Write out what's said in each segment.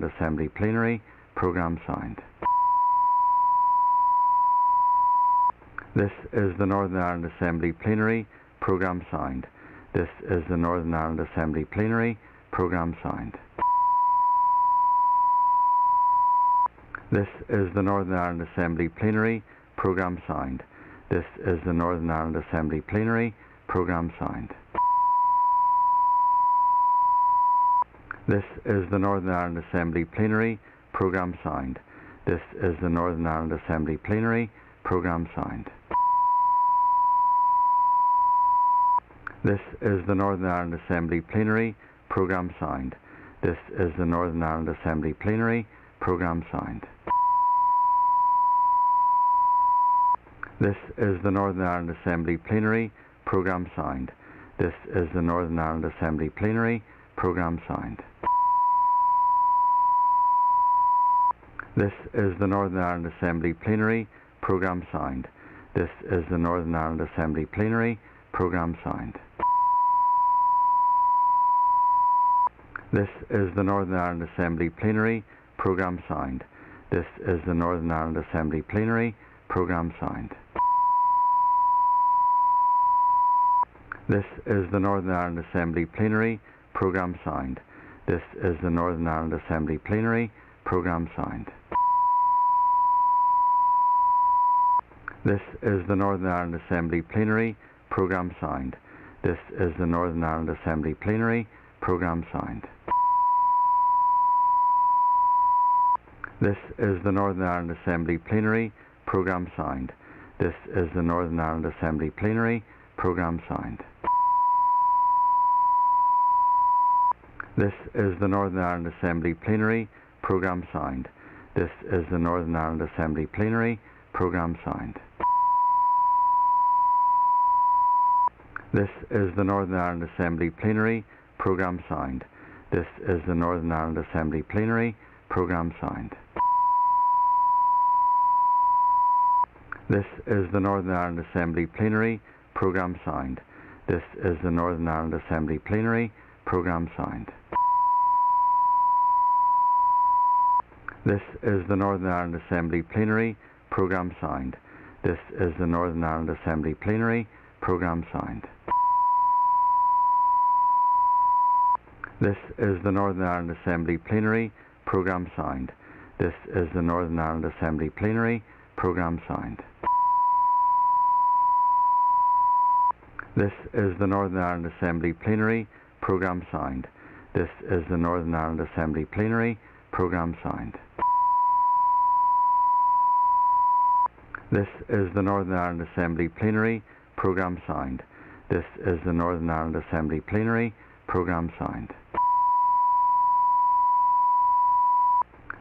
Ireland Assembly Plenary, Programme signed. This is the Northern Ireland Assembly Plenary, Programme signed. This is the Northern Ireland Assembly Plenary, Programme signed. This is the Northern Ireland Assembly Plenary, Programme signed. This is the Northern Ireland Assembly Plenary, Programme signed. This is the Northern Ireland Assembly Plenary, Programme signed. This is the Northern Ireland Assembly Plenary, Programme signed. This is the Northern Ireland Assembly Plenary, Programme signed. This is the Northern Ireland Assembly Plenary, Programme signed. This is the Northern Ireland Assembly Plenary, Programme signed. This is the Northern Ireland Assembly Plenary, Programme signed. This is the Northern Ireland Assembly Plenary, Programme signed. This is the Northern Ireland Assembly Plenary, Programme signed. This is the Northern Ireland Assembly Plenary, Programme signed. This is the Northern Ireland Assembly Plenary, Programme signed. This is the Northern Ireland Assembly Plenary, Programme signed. This is the Northern Ireland Assembly Plenary, Programme signed. This is the Northern Ireland Assembly Plenary, Programme signed. This is the Northern Ireland Assembly Plenary, Programme signed. This is the Northern Ireland Assembly Plenary, Programme signed. This is the Northern Ireland Assembly Plenary, Programme signed. This is the Northern Ireland Assembly Plenary, Programme signed. This is the Northern Ireland Assembly Plenary, Programme signed. This is the Northern Ireland Assembly Plenary, Programme signed. This is the Northern Ireland Assembly Plenary, Programme signed. This is the Northern Ireland Assembly Plenary, Programme signed. This is the Northern Ireland Assembly Plenary, Programme signed. This is the Northern Ireland Assembly Plenary, Programme signed. This is the Northern Ireland Assembly Plenary, Programme signed. This is the Northern Ireland Assembly Plenary, Programme signed. This is the Northern Ireland Assembly Plenary, Programme signed. This is the Northern Ireland Assembly Plenary, Programme signed. This is the Northern Ireland Assembly Plenary, Programme signed. This is the Northern Ireland Assembly Plenary, Programme signed. This is the Northern Ireland Assembly Plenary, Programme signed.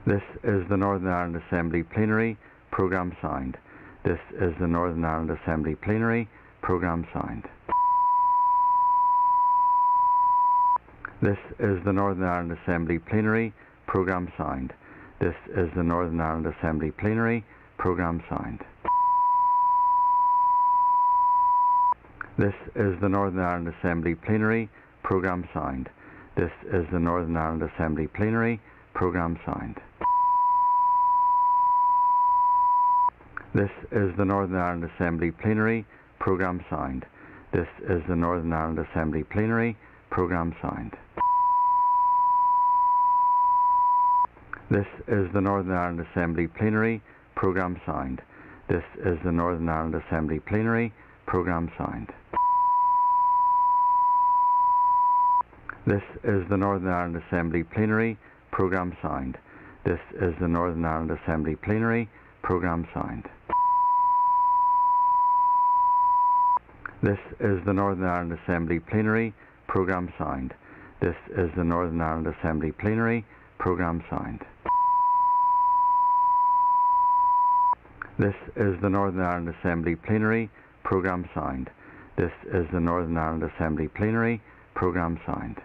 This is the Northern Ireland Assembly Plenary, Programme signed. This is the Northern Ireland Assembly Plenary, Programme signed. This is the Northern Ireland Assembly Plenary, Programme signed. This is the Northern Ireland Assembly Plenary, Programme signed. This is the Northern Ireland Assembly Plenary, Programme signed. This is the Northern Ireland Assembly Plenary, Programme signed. This is the Northern Ireland Assembly Plenary, Programme signed. This is the Northern Ireland Assembly Plenary, Programme signed. This is the Northern Ireland Assembly Plenary, Programme signed. This is the Northern Ireland Assembly Plenary, Programme signed. This is the Northern Ireland Assembly Plenary, Programme signed. This is the Northern Ireland Assembly Plenary, Programme signed. This is the Northern Ireland Assembly Plenary, Programme signed. This is the Northern Ireland Assembly Plenary, Programme signed. This is the Northern Ireland Assembly Plenary, Programme signed. This is the Northern Ireland Assembly Plenary, Programme signed.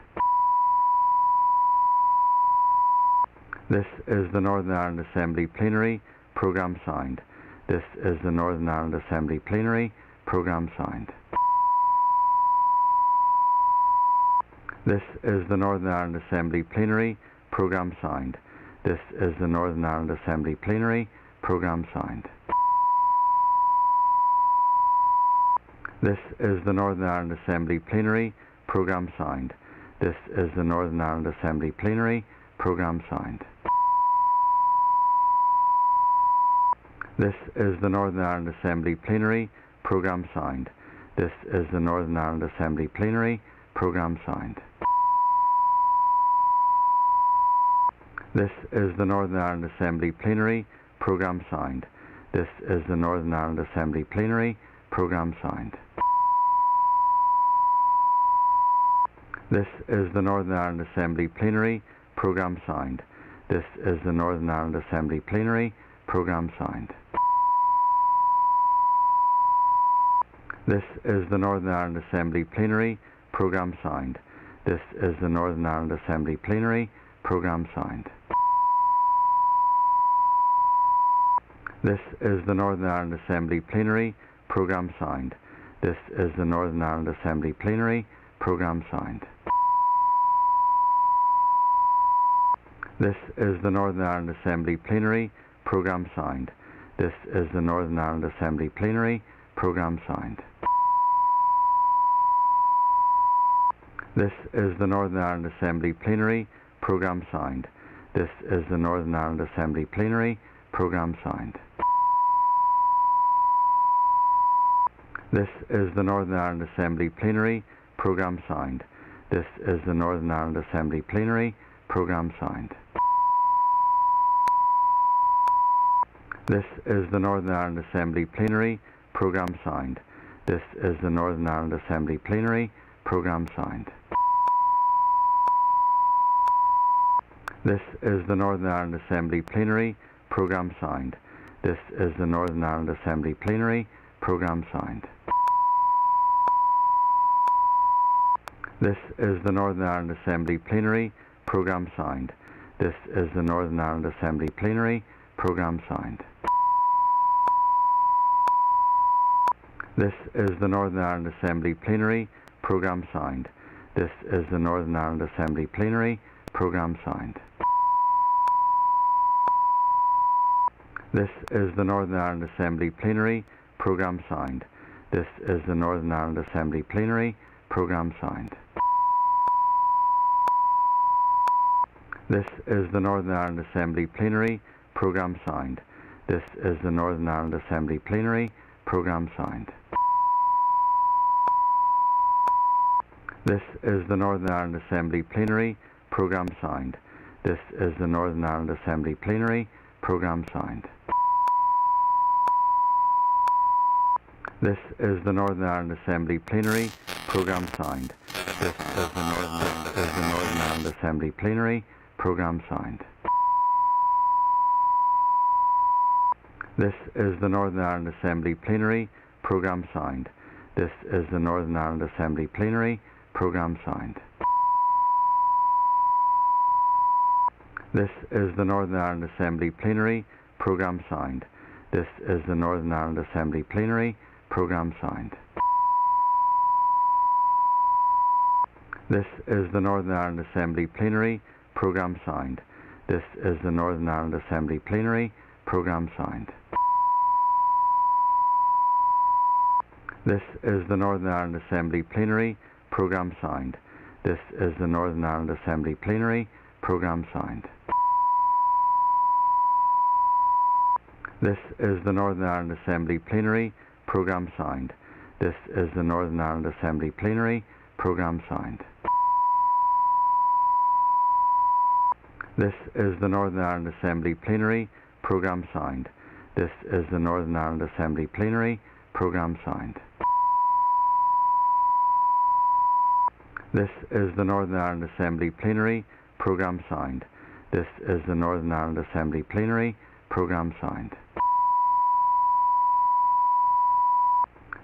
This is the Northern Ireland Assembly Plenary, Programme signed. This is the Northern Ireland Assembly Plenary, Programme signed. This is the Northern Ireland Assembly Plenary, Programme signed. This is the Northern Ireland Assembly Plenary. Programme signed. This is the Northern Ireland Assembly Plenary. Programme signed. This is the Northern Ireland Assembly Plenary. Programme signed. This is the Northern Ireland Assembly Plenary. Programme signed. This is the Northern Ireland Assembly Plenary. Programme signed. This is the Northern Ireland Assembly Plenary. Programme signed. This is the Northern Ireland Assembly Plenary. Programme signed. This is the Northern Ireland Assembly Plenary. Programme signed. This is the Northern Ireland Assembly Plenary. Programme signed. This is the Northern Ireland Assembly Plenary. Programme signed. This is the Northern Ireland Assembly Plenary. Programme signed. This is the Northern Ireland Assembly Plenary. Programme signed. This is the Northern Ireland Assembly Plenary. Programme signed. This is the Northern Ireland Assembly Plenary. Programme signed. This is the Northern Ireland Assembly Plenary. Programme signed. This is the Northern Ireland Assembly Plenary. Programme signed. This is the Northern Ireland Assembly Plenary. Programme signed. This is the Northern Ireland Assembly Plenary. Programme signed. This is the Northern Ireland Assembly Plenary. Programme signed. This is the Northern Ireland Assembly Plenary. Programme signed. This is the Northern Ireland Assembly Plenary. Programme signed. This is the Northern Ireland Assembly Plenary. Programme signed. This is the Northern Ireland Assembly Plenary. Programme signed. This is the Northern Ireland Assembly Plenary. Programme signed. This is the Northern Ireland Assembly Plenary. Programme signed. This is the Northern Ireland Assembly Plenary. Programme signed. This is the Northern Ireland Assembly Plenary. Programme signed. This is the Northern Ireland Assembly Plenary. Programme signed. This is the Northern Ireland Assembly Plenary. Programme signed. This is the Northern Ireland Assembly Plenary. Programme signed. This is the Northern Ireland Assembly Plenary. Programme signed. This is the Northern Ireland Assembly Plenary. Programme signed. This is the Northern Ireland Assembly Plenary. Programme signed. This is the Northern Ireland Assembly Plenary. Programme signed. This is the Northern Ireland Assembly Plenary. Programme signed. This is the Northern Ireland Assembly Plenary. Programme signed. This is the Northern Ireland Assembly Plenary. Programme signed. This is the Northern Ireland Assembly Plenary. Programme signed. This is the Northern Ireland Assembly Plenary. Programme signed. This is the Northern Ireland Assembly Plenary. Programme signed. This is the Northern Ireland Assembly Plenary. Programme signed. This is the Northern Ireland Assembly Plenary. Programme signed. This is the Northern Ireland Assembly Plenary. Programme signed. This is the Northern Ireland Assembly Plenary. Programme signed. This is the Northern Ireland Assembly Plenary. Programme signed. This is the Northern Ireland Assembly Plenary. Programme signed. This is the Northern Ireland Assembly Plenary. Programme signed. This is the Northern Ireland Assembly Plenary. Programme signed. This is the Northern Ireland Assembly Plenary. Programme signed.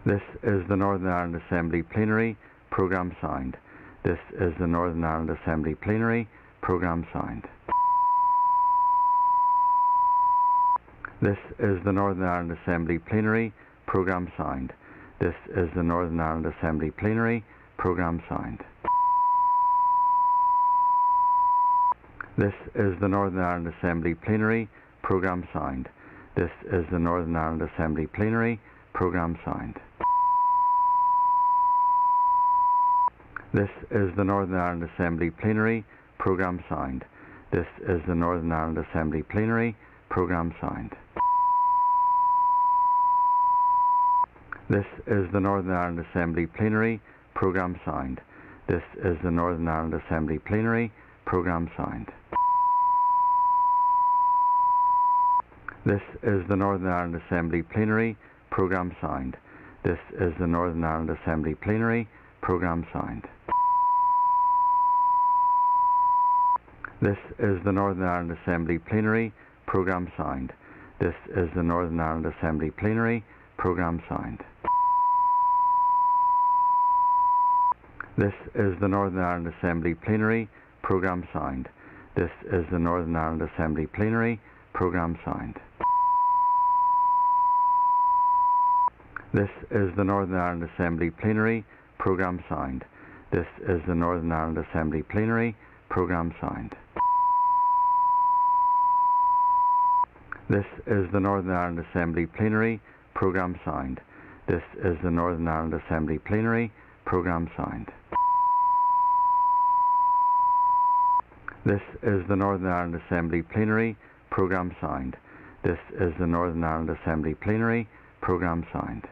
This is the Northern Ireland Assembly Plenary. Programme signed. This is the Northern Ireland Assembly Plenary. Programme signed. This is the Northern Ireland Assembly Plenary. Programme signed. This is the Northern Ireland Assembly Plenary. Programme signed. This is the Northern Ireland Assembly Plenary Programme Sound. This is the Northern Ireland Assembly Plenary Programme Sound. This is the Northern Ireland Assembly Plenary Programme Sound. This is the Northern Ireland Assembly Plenary Programme Sound. This is the Northern Ireland Assembly Plenary Programme Sound. This is the Northern Ireland Assembly Plenary Programme Sound. This is the Northern Ireland Assembly Plenary Programme Sound. This is the Northern Ireland Assembly Plenary Programme Sound. This is the Northern Ireland Assembly Plenary Programme Sound. This is the Northern Ireland Assembly Plenary Programme Sound. This is the Northern Ireland Assembly Plenary Programme Sound. This is the Northern Ireland Assembly Plenary Programme Sound. This is the Northern Ireland Assembly Plenary Programme Sound. This is the Northern Ireland Assembly Plenary Programme Sound. This is the Northern Ireland Assembly Plenary Programme Sound. This is the Northern Ireland Assembly Plenary Programme Sound. This is the Northern Ireland Assembly Plenary Programme Sound. This is the Northern Ireland Assembly Plenary Programme Sound.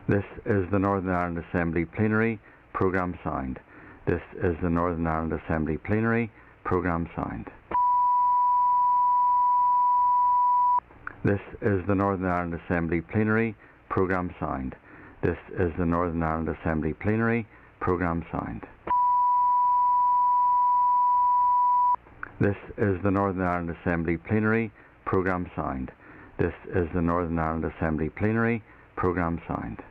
This is the Northern Ireland Assembly Plenary Programme Sound. This is the Northern Ireland Assembly Plenary Programme Sound. This is the Northern Ireland Assembly Plenary Programme Sound. This is the Northern Ireland Assembly Plenary Programme Sound. This is the Northern Ireland Assembly Plenary Programme Sound. This is the Northern Ireland Assembly Plenary Programme Sound.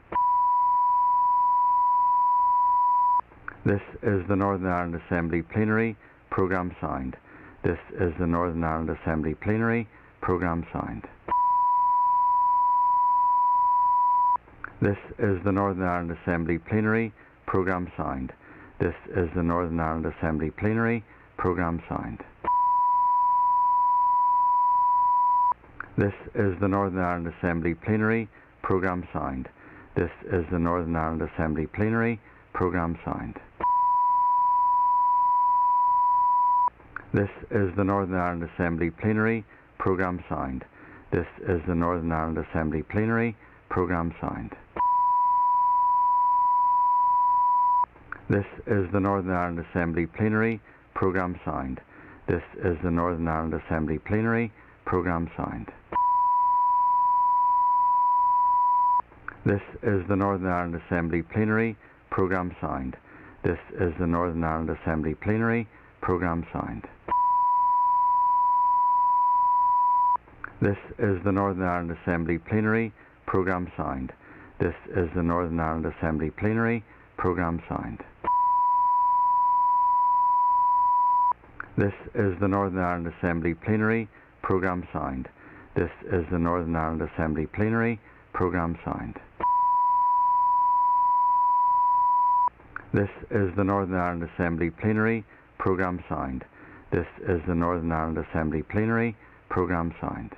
This is the Northern Ireland Assembly Plenary Programme Sound. This is the Northern Ireland Assembly Plenary Programme Sound. This is the Northern Ireland Assembly Plenary Programme Sound. This is the Northern Ireland Assembly Plenary Programme Sound. This is the Northern Ireland Assembly Plenary Programme Sound. This is the Northern Ireland Assembly Plenary Programme Sound. This is the Northern Ireland Assembly Plenary Programme Sound. This is the Northern Ireland Assembly Plenary Programme Sound. This is the Northern Ireland Assembly Plenary Programme Sound. This is the Northern Ireland Assembly Plenary Programme Sound. This is the Northern Ireland Assembly Plenary Programme Sound. This is the Northern Ireland Assembly Plenary Programme Sound. This is the Northern Ireland Assembly Plenary Programme Sound. This is the Northern Ireland Assembly Plenary Programme Sound. This is the Northern Ireland Assembly Plenary Programme Sound. This is the Northern Ireland Assembly Plenary Programme Sound. This is the Northern Ireland Assembly Plenary Programme Sound. This is the Northern Ireland Assembly Plenary Programme Sound.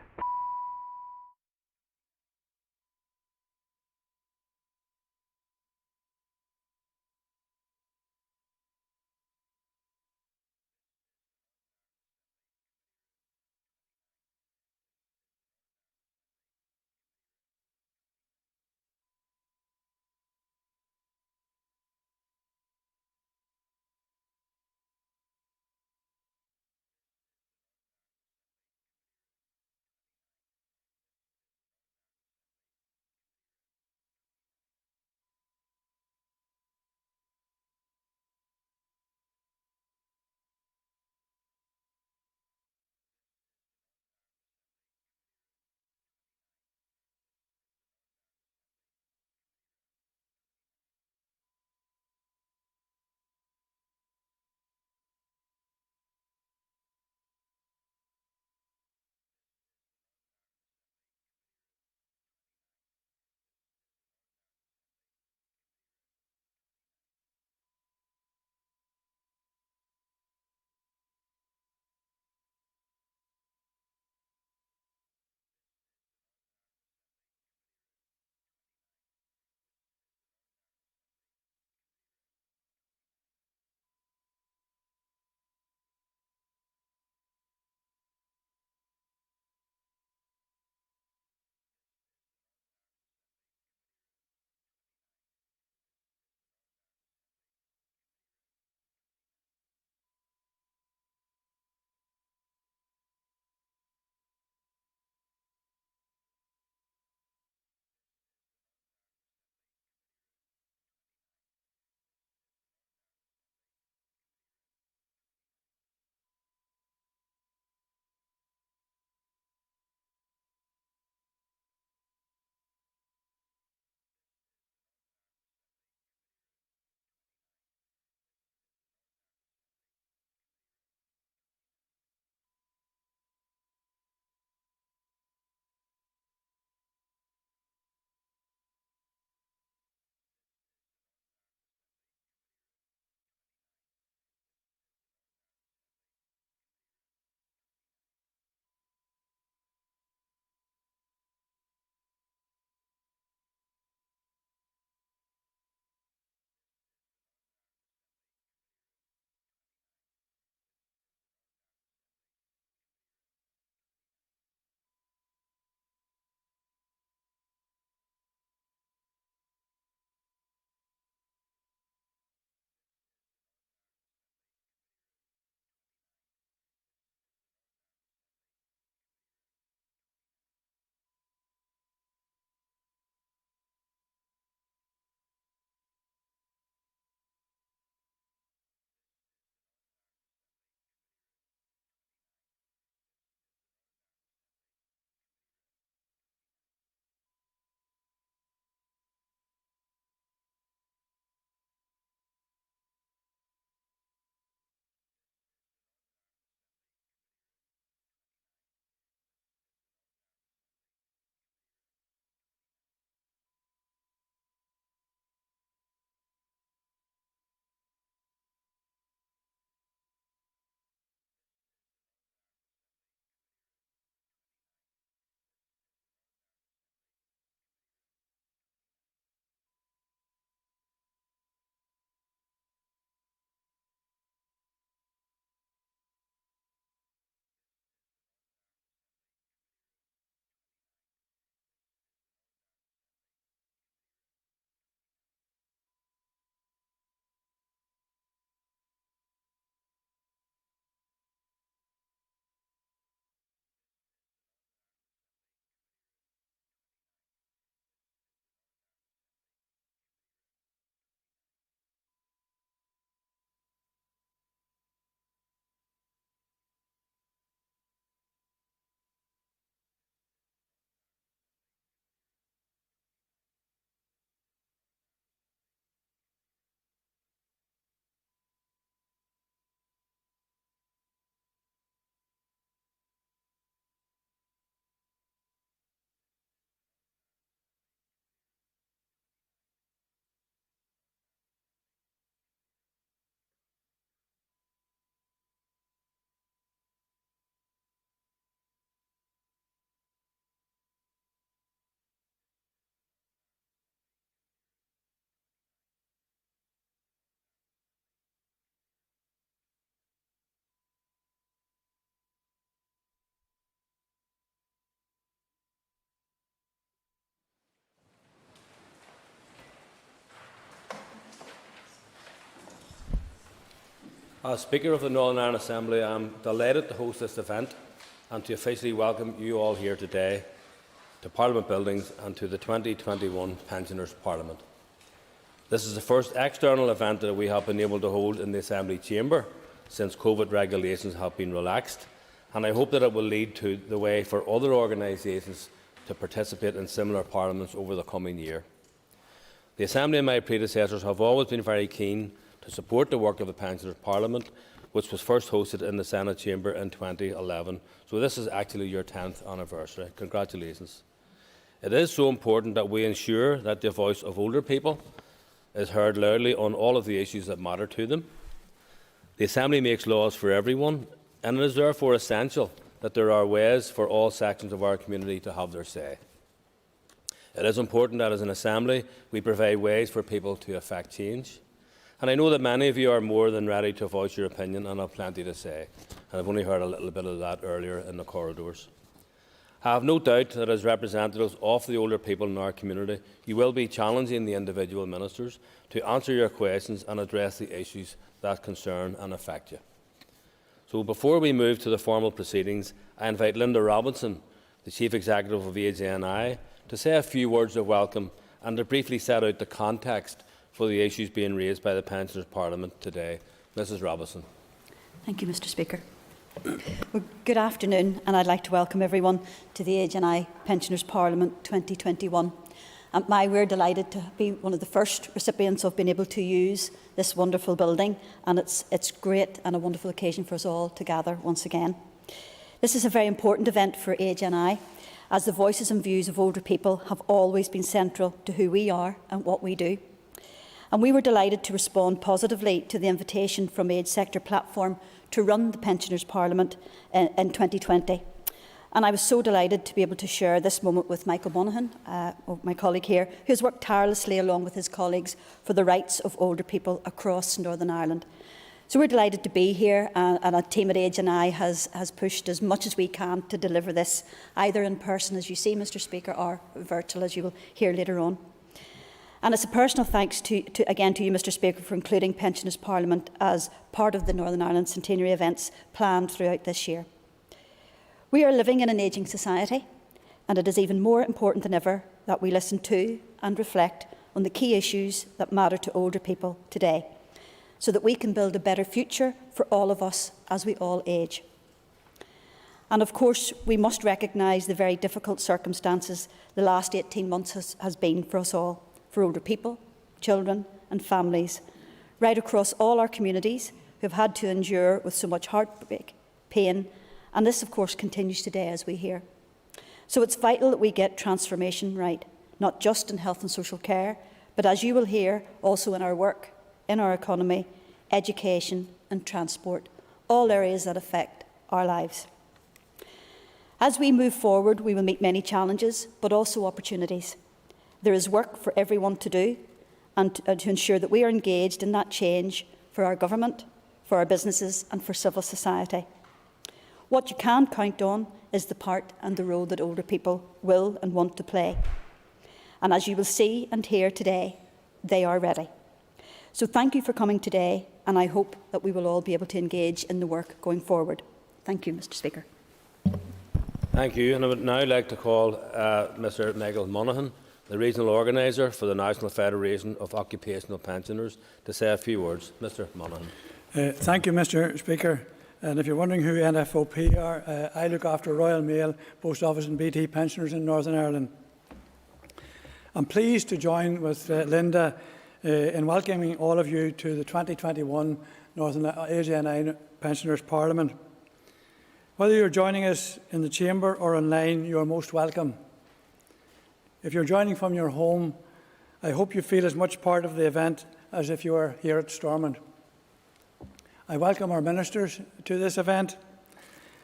As Speaker of the Northern Ireland Assembly, I am delighted to host this event and to officially welcome you all here today to Parliament Buildings and to the 2021 Pensioners' Parliament. This is the first external event that we have been able to hold in the Assembly chamber since COVID regulations have been relaxed, and I hope that it will lead to the way for other organisations to participate in similar parliaments over the coming year. The Assembly and my predecessors have always been very keen to support the work of the Pensioners' Parliament, which was first hosted in the Senate chamber in 2011. So this is actually your 10th anniversary. Congratulations. It is so important that we ensure that the voice of older people is heard loudly on all of the issues that matter to them. The Assembly makes laws for everyone, and it is therefore essential that there are ways for all sections of our community to have their say. It is important that as an Assembly we provide ways for people to effect change. And I know that many of you are more than ready to voice your opinion and have plenty to say. And I've only heard a little bit of that earlier in the corridors. I have no doubt that as representatives of the older people in our community, you will be challenging the individual ministers to answer your questions and address the issues that concern and affect you. So before we move to the formal proceedings, I invite Linda Robinson, the Chief Executive of AgeNI, to say a few words of welcome and to briefly set out the context for the issues being raised by the Pensioners' Parliament today. Mrs Robinson. Thank you, Mr Speaker. Well, good afternoon, and I'd like to welcome everyone to the AgeNI Pensioners' Parliament 2021. We're delighted to be one of the first recipients of being able to use this wonderful building, and it's great and a wonderful occasion for us all to gather once again. This is a very important event for AgeNI, as the voices and views of older people have always been central to who we are and what we do. And we were delighted to respond positively to the invitation from Age Sector Platform to run the Pensioners' Parliament in 2020. And I was so delighted to be able to share this moment with Michael Monaghan, my colleague here, who has worked tirelessly along with his colleagues for the rights of older people across Northern Ireland. So we're delighted to be here, and a team at AgeNI has pushed as much as we can to deliver this, either in person, as you see, Mr Speaker, or virtual, as you will hear later on. And it's a personal thanks again to you, Mr Speaker, for including Pensioners' Parliament as part of the Northern Ireland Centenary events planned throughout this year. We are living in an ageing society, and it is even more important than ever that we listen to and reflect on the key issues that matter to older people today, so that we can build a better future for all of us as we all age. And of course, we must recognise the very difficult circumstances the last 18 months has been for us all, for older people, children and families, right across all our communities who have had to endure with so much heartbreak, pain, and this of course continues today as we hear. So it's vital that we get transformation right, not just in health and social care, but as you will hear, also in our work, in our economy, education and transport, all areas that affect our lives. As we move forward, we will meet many challenges, but also opportunities. There is work for everyone to do, and to ensure that we are engaged in that change for our government, for our businesses and for civil society. What you can count on is the part and the role that older people will and want to play. And as you will see and hear today, they are ready. So thank you for coming today, and I hope that we will all be able to engage in the work going forward. Thank you, Mr Speaker. Thank you. And I would now like to call Mr Michael Monaghan, the Regional Organiser for the National Federation of Occupational Pensioners, to say a few words. Mr Monaghan. Thank you, Mr Speaker. And if you're wondering who NFOP are, I look after Royal Mail, Post Office and BT pensioners in Northern Ireland. I'm pleased to join with Linda in welcoming all of you to the 2021 Northern AgeNI Pensioners' Parliament. Whether you're joining us in the chamber or online, you are most welcome. If you're joining from your home, I hope you feel as much part of the event as if you were here at Stormont. I welcome our ministers to this event,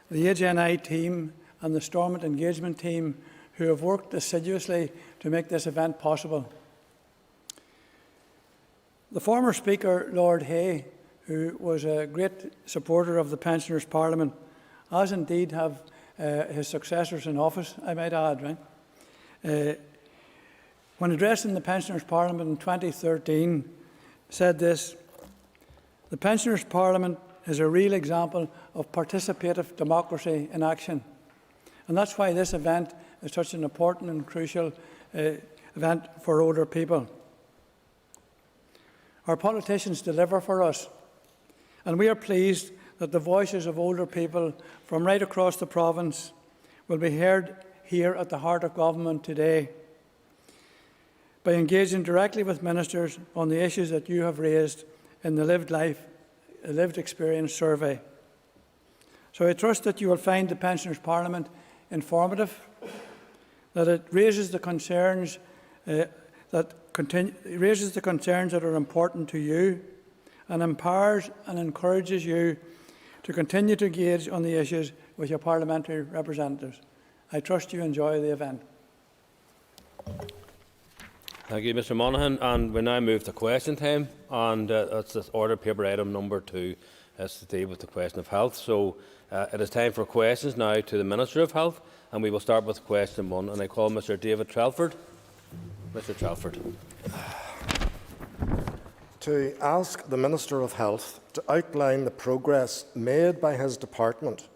the AgeNI team and the Stormont engagement team who have worked assiduously to make this event possible. The former Speaker, Lord Hay, who was a great supporter of the Pensioners' Parliament, as indeed have his successors in office, I might add, right? When addressing the Pensioners' Parliament in 2013, said this: "The Pensioners' Parliament is a real example of participative democracy in action. And that's why this event is such an important and crucial event for older people. Our politicians deliver for us, and we are pleased that the voices of older people from right across the province will be heard here at the heart of government today by engaging directly with ministers on the issues that you have raised in the lived experience survey. So I trust that you will find the Pensioners' Parliament informative, that it raises the concerns that are important to you, and empowers and encourages you to continue to engage on the issues with your parliamentary representatives. I trust you enjoy the event. Thank you, Mr Monaghan. And we now move to question time, and that's this order paper item number 2, is to deal with the question of health. So it is time for questions now to the Minister of Health, and we will start with question 1. And I call Mr David Trelford. Mr Trelford. To ask the Minister of Health to outline the progress made by his department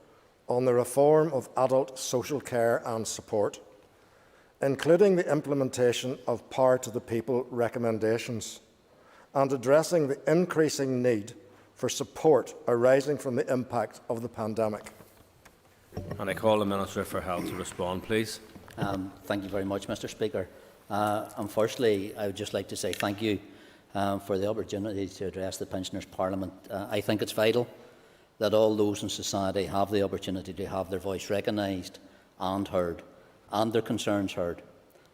on the reform of adult social care and support, including the implementation of Power to the People recommendations and addressing the increasing need for support arising from the impact of the pandemic. And I call the Minister for Health to respond, please. Thank you very much, Mr Speaker. And firstly, I would just like to say thank you for the opportunity to address the Pensioners' Parliament. I think it's vital that all those in society have the opportunity to have their voice recognised and heard, and their concerns heard.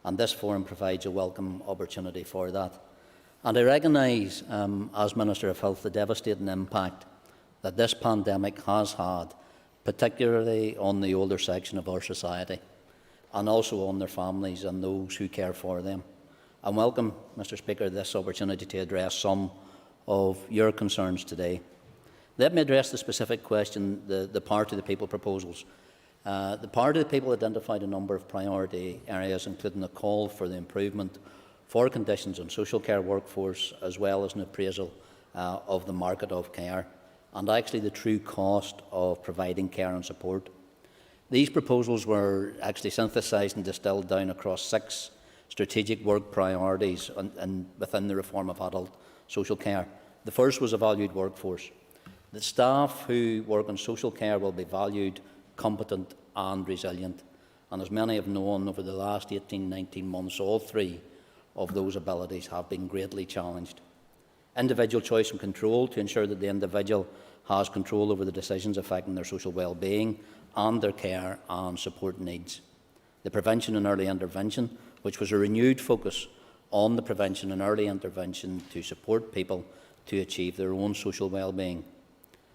And this forum provides a welcome opportunity for that. And I recognise, as Minister of Health, the devastating impact that this pandemic has had, particularly on the older section of our society, and also on their families and those who care for them. I welcome, Mr Speaker, this opportunity to address some of your concerns today. Let me address the specific question, the Power to the People proposals. The Power to the People identified a number of priority areas, including a call for the improvement for conditions on social care workforce, as well as an appraisal of the market of care, and actually the true cost of providing care and support. These proposals were actually synthesised and distilled down across 6 strategic work priorities within the reform of adult social care. The first was a valued workforce. The staff who work on social care will be valued, competent and resilient. And as many have known, over the last 18-19 months, all 3 of those abilities have been greatly challenged. Individual choice and control, to ensure that the individual has control over the decisions affecting their social well-being and their care and support needs. The prevention and early intervention, which was a renewed focus on the prevention and early intervention to support people to achieve their own social well-being.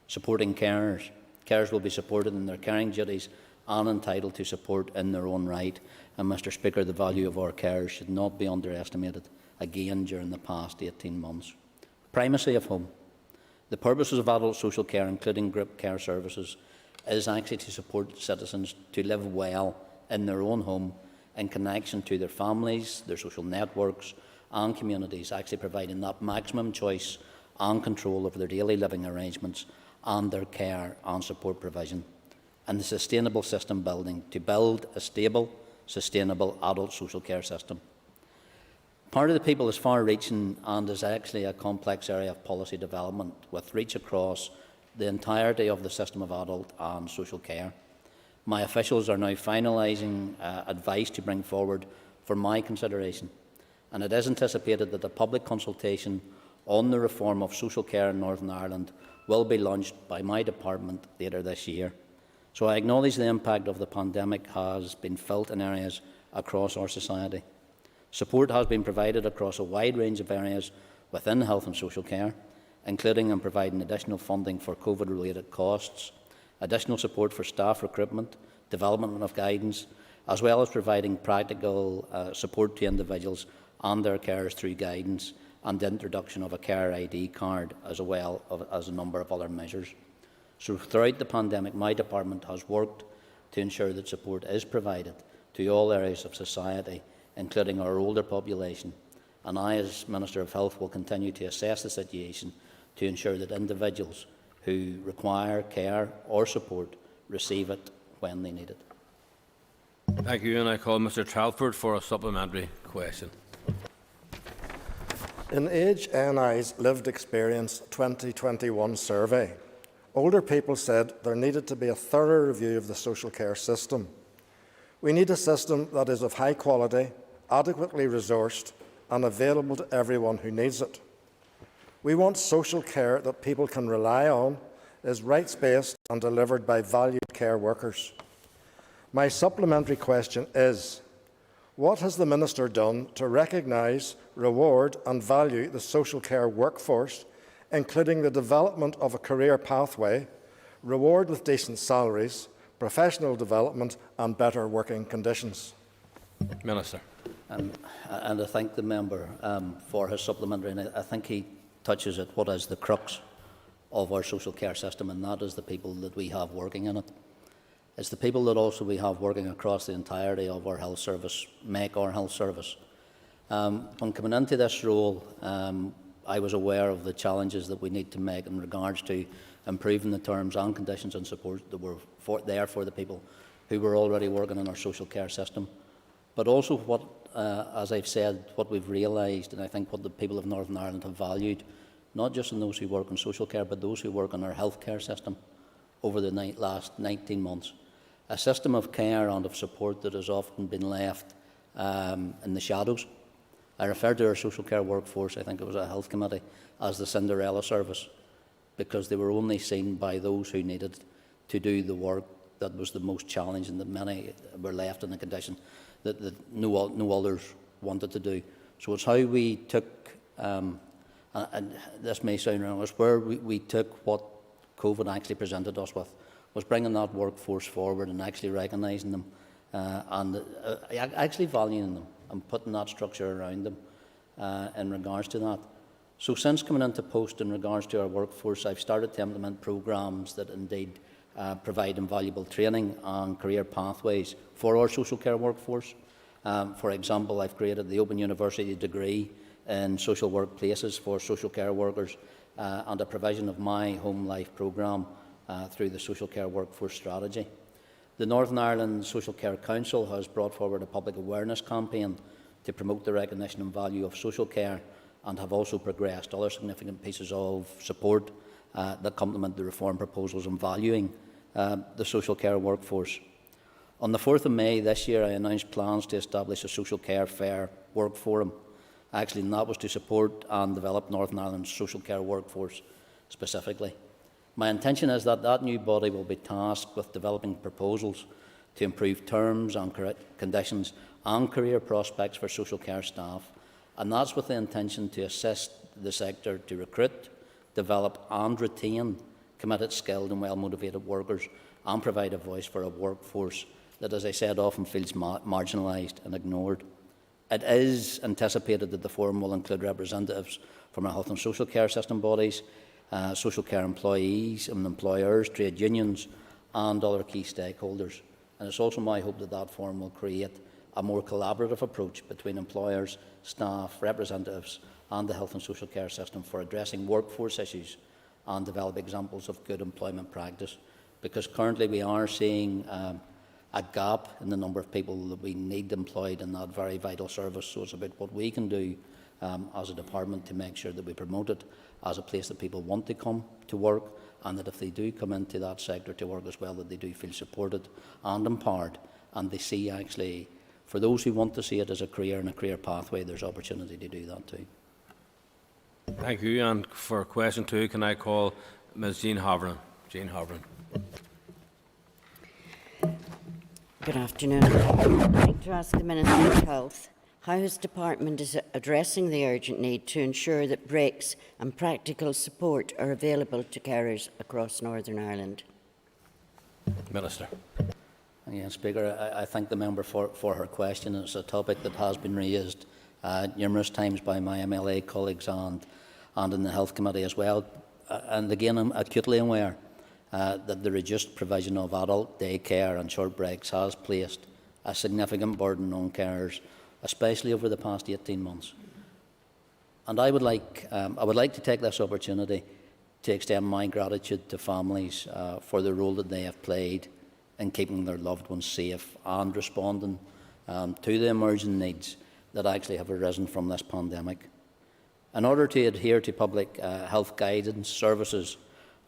Supporting carers. Carers will be supported in their caring duties and entitled to support in their own right. And Mr Speaker, the value of our carers should not be underestimated again during the past 18 months. Primacy of home. The purposes of adult social care, including group care services, is actually to support citizens to live well in their own home in connection to their families, their social networks and communities, actually providing that maximum choice and control over their daily living arrangements and their care and support provision. And the sustainable system building, to build a stable, sustainable adult social care system. Part of the People is far-reaching and is actually a complex area of policy development with reach across the entirety of the system of adult and social care. My officials are now finalising advice to bring forward for my consideration, and it is anticipated that a public consultation on the reform of social care in Northern Ireland will be launched by my department later this year. So I acknowledge the impact of the pandemic has been felt in areas across our society. Support has been provided across a wide range of areas within health and social care, including in providing additional funding for COVID-related costs, additional support for staff recruitment, development of guidance, as well as providing practical support to individuals and their carers through guidance and the introduction of a care ID card, as well as a number of other measures. So throughout the pandemic, my department has worked to ensure that support is provided to all areas of society, including our older population. And I, as Minister of Health, will continue to assess the situation to ensure that individuals who require care or support receive it when they need it. Thank you, and I call Mr. Telford for a supplementary question. In AgeNI's Lived Experience 2021 survey, older people said there needed to be a thorough review of the social care system. We need a system that is of high quality, adequately resourced and available to everyone who needs it. We want social care that people can rely on, is rights-based and delivered by valued care workers. My supplementary question is, what has the Minister done to recognise, reward and value the social care workforce, including the development of a career pathway, reward with decent salaries, professional development and better working conditions? Minister. And I thank the member for his supplementary, and I think he touches at what is the crux of our social care system, and that is the people that we have working in it. It's the people that also we have working across the entirety of our health service, make our health service. When coming into this role, I was aware of the challenges that we need to make in regards to improving the terms and conditions and support that were there for the people who were already working in our social care system. But also what, as I've said, what we've realised, and I think what the people of Northern Ireland have valued, not just in those who work in social care, but those who work in our healthcare system over the last 19 months. A system of care and of support that has often been left in the shadows. I referred to our social care workforce, I think it was a health committee, as the Cinderella service, because they were only seen by those who needed to do the work that was the most challenging, that many were left in a condition that no others wanted to do. So it's how we took, and this may sound wrong, it's where we took what COVID actually presented us with, was bringing that workforce forward and actually recognising them and actually valuing them and putting that structure around them in regards to that. So since coming into post in regards to our workforce, I've started to implement programmes that indeed provide invaluable training and career pathways for our social care workforce. For example, I've created the Open University degree in social workplaces for social care workers and a provision of My Home Life programme through the Social Care Workforce Strategy. The Northern Ireland Social Care Council has brought forward a public awareness campaign to promote the recognition and value of social care, and have also progressed other significant pieces of support that complement the reform proposals in valuing the social care workforce. On the 4th of May this year, I announced plans to establish a social care fair work forum, and that was to support and develop Northern Ireland's social care workforce specifically. My intention is that that new body will be tasked with developing proposals to improve terms and conditions and career prospects for social care staff, and that's with the intention to assist the sector to recruit, develop and retain committed, skilled and well-motivated workers, and provide a voice for a workforce that, as I said, often feels marginalised and ignored. It is anticipated that the forum will include representatives from our health and social care system bodies, social care employees and employers, trade unions and other key stakeholders. And it's also my hope that that forum will create a more collaborative approach between employers, staff, representatives and the health and social care system for addressing workforce issues and develop examples of good employment practice. Because currently we are seeing a gap in the number of people that we need employed in that very vital service. So it's about what we can do as a department to make sure that we promote it as a place that people want to come to work, and that if they do come into that sector to work as well, that they do feel supported and empowered, and they see actually, for those who want to see it as a career and a career pathway, there's opportunity to do that too. Thank you. And for question 2, can I call Ms. Jean Hovren? Jean Hovren. Good afternoon. I'd like to ask the Minister of Health how his department is addressing the urgent need to ensure that breaks and practical support are available to carers across Northern Ireland. Minister. Again, Speaker, I thank the member for her question. It's a topic that has been raised numerous times by my MLA colleagues and in the Health Committee as well. And again, I'm acutely aware that the reduced provision of adult daycare and short breaks has placed a significant burden on carers, especially over the past 18 months. And I would like to take this opportunity to extend my gratitude to families for the role that they have played in keeping their loved ones safe and responding to the emerging needs that actually have arisen from this pandemic. In order to adhere to public health guidance, services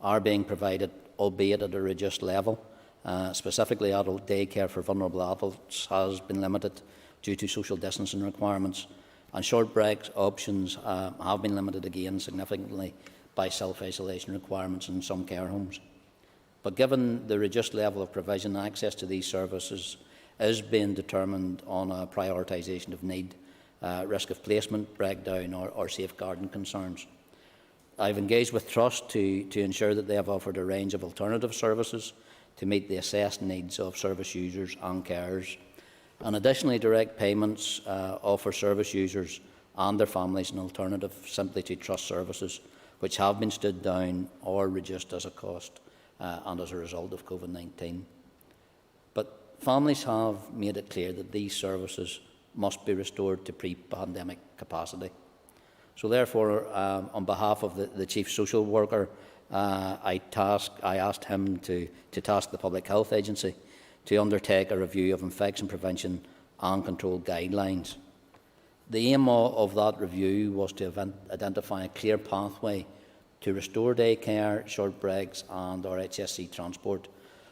are being provided, albeit at a reduced level. Specifically, adult daycare for vulnerable adults has been limited due to social distancing requirements, and short break options have been limited again significantly by self-isolation requirements in some care homes. But given the reduced level of provision, access to these services is being determined on a prioritisation of need, risk of placement, breakdown or safeguarding concerns. I've engaged with Trust to ensure that they have offered a range of alternative services to meet the assessed needs of service users and carers. And additionally, direct payments offer service users and their families an alternative simply to Trust services, which have been stood down or reduced as a cost and as a result of COVID-19. But families have made it clear that these services must be restored to pre-pandemic capacity. So therefore, on behalf of the Chief Social Worker, I asked him to task the Public Health Agency to undertake a review of infection prevention and control guidelines. The aim of that review was to identify a clear pathway to restore daycare, short breaks and HSC transport.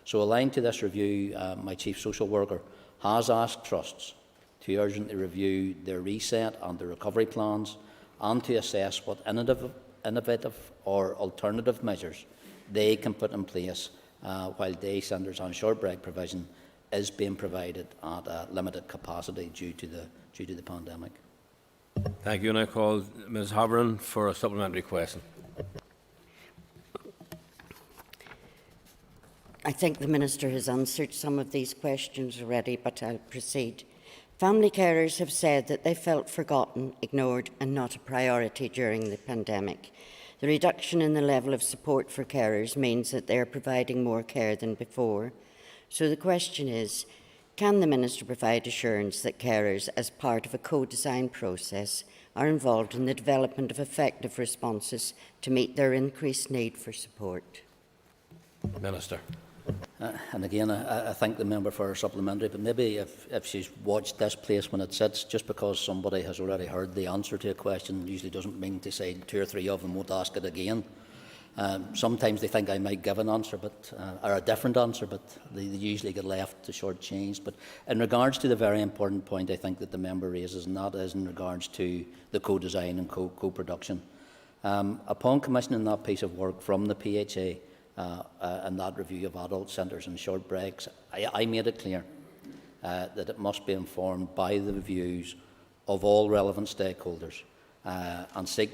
So aligned to this review, my Chief Social Worker has asked trusts to urgently review their reset and their recovery plans and to assess what innovative or alternative measures they can put in place while day centres and short break provision is being provided at a limited capacity due to the pandemic. Thank you. And I call Ms. Haverin for a supplementary question. I think the Minister has answered some of these questions already, but I'll proceed. Family carers have said that they felt forgotten, ignored and not a priority during the pandemic. The reduction in the level of support for carers means that they are providing more care than before. So the question is, can the Minister provide assurance that carers, as part of a co-design process, are involved in the development of effective responses to meet their increased need for support? Minister. And again, I thank the member for her supplementary, but maybe if she's watched this place when it sits, just because somebody has already heard the answer to a question usually doesn't mean to say 2 or 3 of them won't ask it again. Sometimes they think I might give an answer, or a different answer, but they usually get left to shortchanged. But in regards to the very important point I think that the member raises, and that is in regards to the co-design and co-production. Upon commissioning that piece of work from the PHA, and that review of adult centres and short breaks, I made it clear that it must be informed by the views of all relevant stakeholders and seek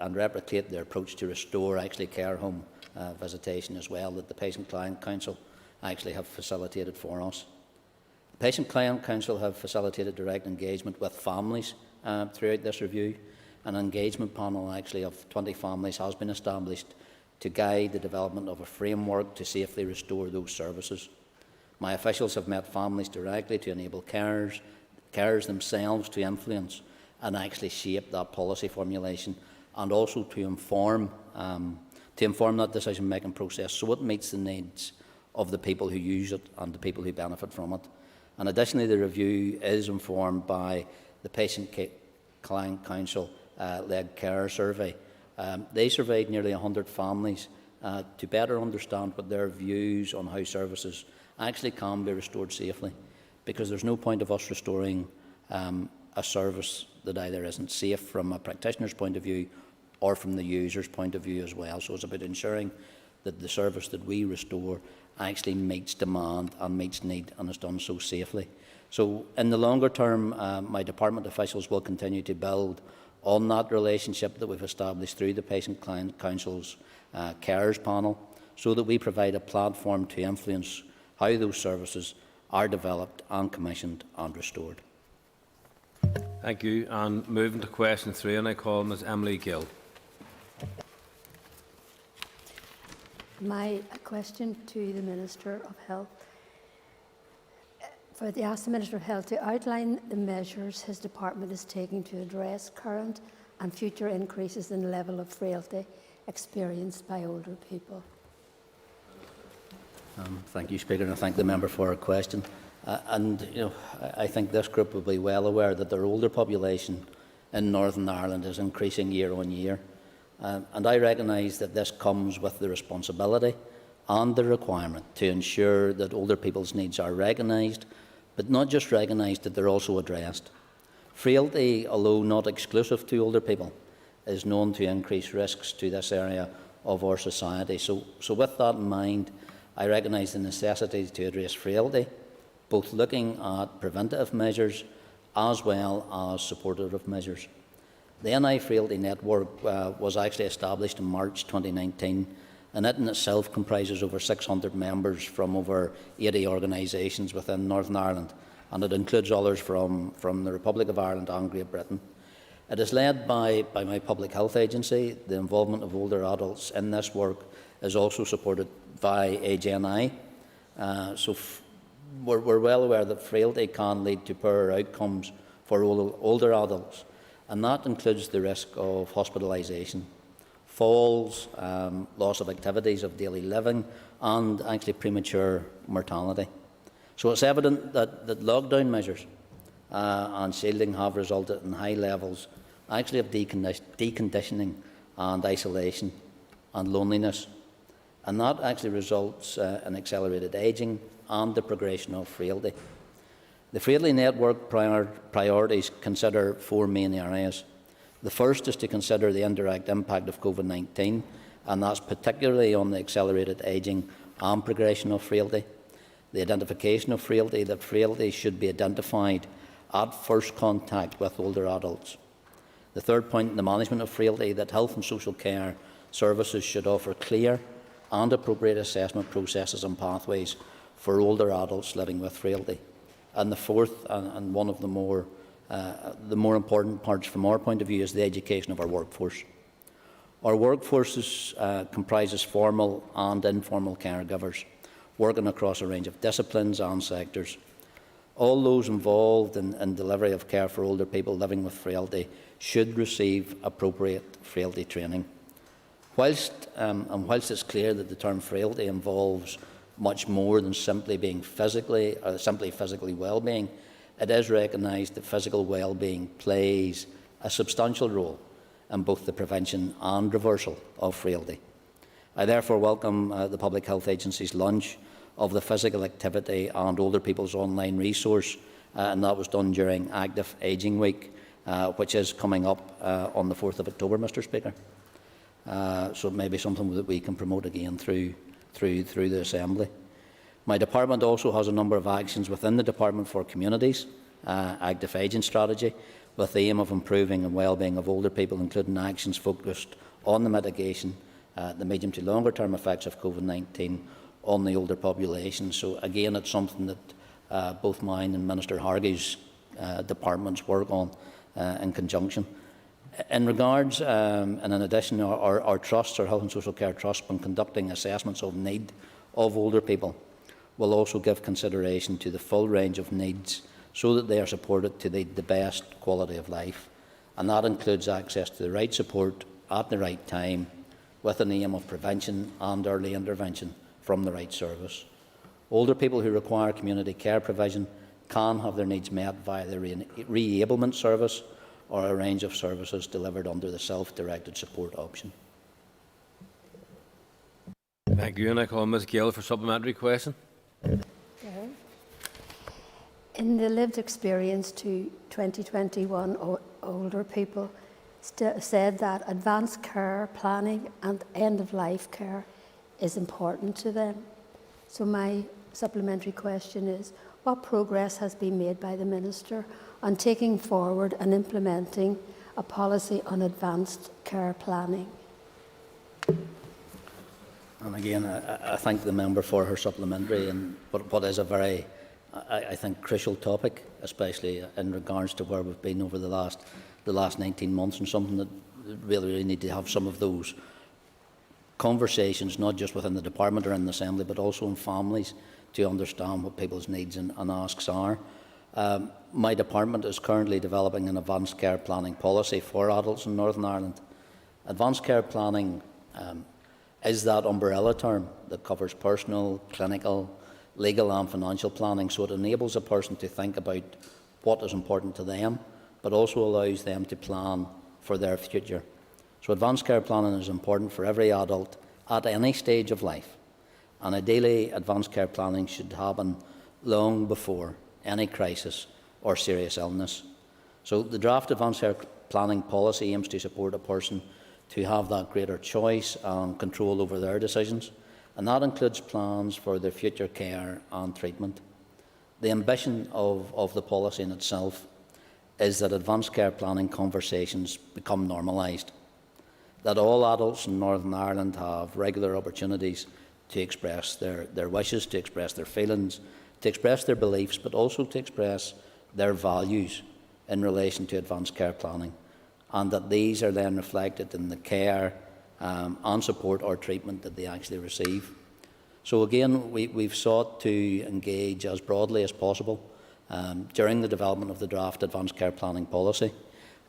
and replicate their approach to restore actually care home visitation as well, that the Patient Client Council actually have facilitated for us. The Patient Client Council have facilitated direct engagement with families throughout this review. An engagement panel actually of 20 families has been established to guide the development of a framework to safely restore those services. My officials have met families directly to enable carers themselves to influence and actually shape that policy formulation, and also to inform that decision-making process so it meets the needs of the people who use it and the people who benefit from it. And additionally, the review is informed by the Patient Client Council led carer survey. They surveyed nearly 100 families to better understand what their views on how services actually can be restored safely, because there's no point of us restoring a service that either isn't safe from a practitioner's point of view or from the user's point of view as well. So it's about ensuring that the service that we restore actually meets demand and meets need and is done so safely. So in the longer term, my department officials will continue to build on that relationship that we've established through the Patient Client Council's carers panel, so that we provide a platform to influence how those services are developed and commissioned and restored. Thank you. And moving to question 3, and I call Ms. Emily Gill. My question to the Minister of Health. Ask the Minister of Health to outline the measures his department is taking to address current and future increases in the level of frailty experienced by older people? Thank you, Speaker, and I thank the member for her question. I think this group will be well aware that their older population in Northern Ireland is increasing year on year. And I recognise that this comes with the responsibility and the requirement to ensure that older people's needs are recognised, but not just recognised, that they're also addressed. Frailty, although not exclusive to older people, is known to increase risks to this area of our society. So with that in mind, I recognise the necessity to address frailty, both looking at preventative measures as well as supportive measures. The NI Frailty Network was actually established in March 2019, and it in itself comprises over 600 members from over 80 organisations within Northern Ireland, and it includes others from the Republic of Ireland and Great Britain. It is led by my public health agency. The involvement of older adults in this work is also supported by AgeNI. We're well aware that frailty can lead to poorer outcomes for older adults, and that includes the risk of hospitalisation, falls, loss of activities of daily living, and actually premature mortality. So it's evident that lockdown measures and shielding have resulted in high levels actually of deconditioning and isolation and loneliness, and that actually results in accelerated ageing and the progression of frailty. The Frailty Network priorities consider four main areas. The first is to consider the indirect impact of COVID-19, and that's particularly on the accelerated ageing and progression of frailty. The identification of frailty, that frailty should be identified at first contact with older adults. The third point, the management of frailty, that health and social care services should offer clear and appropriate assessment processes and pathways for older adults living with frailty. And the fourth, and one of the more important parts from our point of view, is the education of our workforce. Our workforce comprises formal and informal caregivers, working across a range of disciplines and sectors. All those involved in delivery of care for older people living with frailty should receive appropriate frailty training. Whilst it's clear that the term frailty involves much more than simply being physically well-being, it is recognised that physical well-being plays a substantial role in both the prevention and reversal of frailty. I therefore welcome the Public Health Agency's launch of the Physical Activity and Older People's online resource, and that was done during Active Ageing Week, which is coming up on the 4th of October, Mr. Speaker. So it may be something that we can promote again through the Assembly. My department also has a number of actions within the Department for Communities, Active Ageing Strategy, with the aim of improving the well-being of older people, including actions focused on the mitigation, the medium to longer term effects of COVID-19 on the older population. So again, it's something that both mine and Minister Hargey's departments work on in conjunction. In regards, and in addition, our trusts, our Health and Social Care Trust, when conducting assessments of need of older people, will also give consideration to the full range of needs so that they are supported to the best quality of life. And that includes access to the right support at the right time, with an aim of prevention and early intervention from the right service. Older people who require community care provision can have their needs met via the re-ablement service or a range of services delivered under the self-directed support option. Thank you, and I call Ms Gill for supplementary question. Okay. In the lived experience to 2021, older people said that advanced care planning and end-of-life care is important to them. So my supplementary question is, what progress has been made by the Minister on taking forward and implementing a policy on advanced care planning? And again, I thank the member for her supplementary, and what is a very, I think, crucial topic, especially in regards to where we've been over the last 19 months, and something that really need to have some of those conversations, not just within the department or in the Assembly, but also in families, to understand what people's needs and asks are. My department is currently developing an advanced care planning policy for adults in Northern Ireland. Advanced care planning is that umbrella term that covers personal, clinical, legal and financial planning, so it enables a person to think about what is important to them, but also allows them to plan for their future. So advanced care planning is important for every adult at any stage of life, and ideally advanced care planning should happen long before any crisis or serious illness. So the draft advanced care planning policy aims to support a person to have that greater choice and control over their decisions, and that includes plans for their future care and treatment. The ambition of the policy in itself is that advanced care planning conversations become normalised, that all adults in Northern Ireland have regular opportunities to express their wishes, to express their feelings, to express their beliefs, but also to express their values in relation to advanced care planning, and that these are then reflected in the care and support or treatment that they actually receive. So again, we've sought to engage as broadly as possible during the development of the draft advanced care planning policy,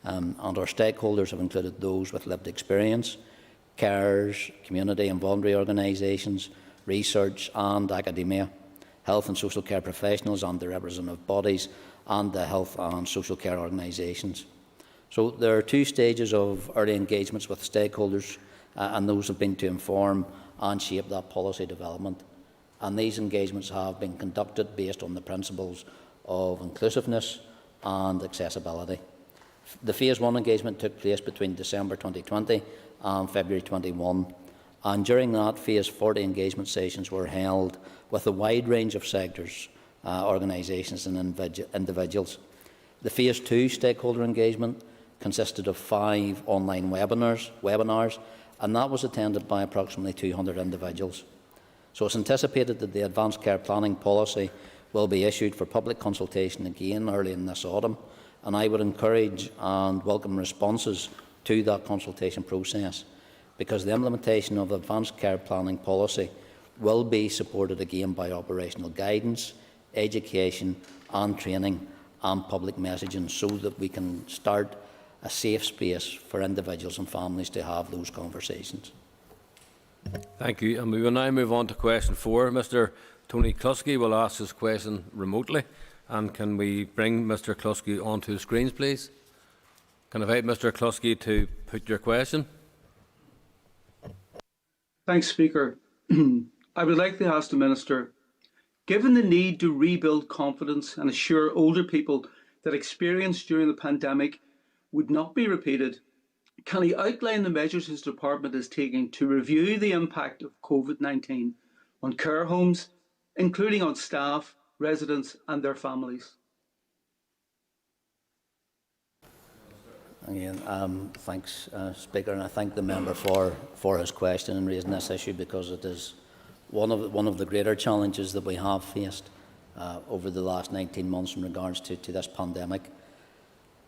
and our stakeholders have included those with lived experience, carers, community and voluntary organisations, research and academia, health and social care professionals and their representative bodies, and the health and social care organisations. So there are two stages of early engagements with stakeholders, and those have been to inform and shape that policy development. And these engagements have been conducted based on the principles of inclusiveness and accessibility. The Phase 1 engagement took place between December 2020 and February 21, and during that, Phase 40 engagement sessions were held with a wide range of sectors, organisations and individuals. The Phase 2 stakeholder engagement consisted of 5 online webinars, and that was attended by approximately 200 individuals. So it's anticipated that the advanced care planning policy will be issued for public consultation again early in this autumn, and I would encourage and welcome responses to that consultation process, because the implementation of the advanced care planning policy will be supported again by operational guidance, education and training and public messaging, so that we can start a safe space for individuals and families to have those conversations. Thank you. And we will now move on to question 4. Mr. Tony Kluski will ask his question remotely. And can we bring Mr. Kluski onto the screens, please? Can I invite Mr. Kluski to put your question? Thanks, Speaker. I would like to ask the Minister, given the need to rebuild confidence and assure older people that experience during the pandemic would not be repeated, can he outline the measures his department is taking to review the impact of COVID-19 on care homes, including on staff, residents and their families? Again, thanks, Speaker, and I thank the member for his question and raising this issue, because it is one of the greater challenges that we have faced over the last 19 months in regards to this pandemic.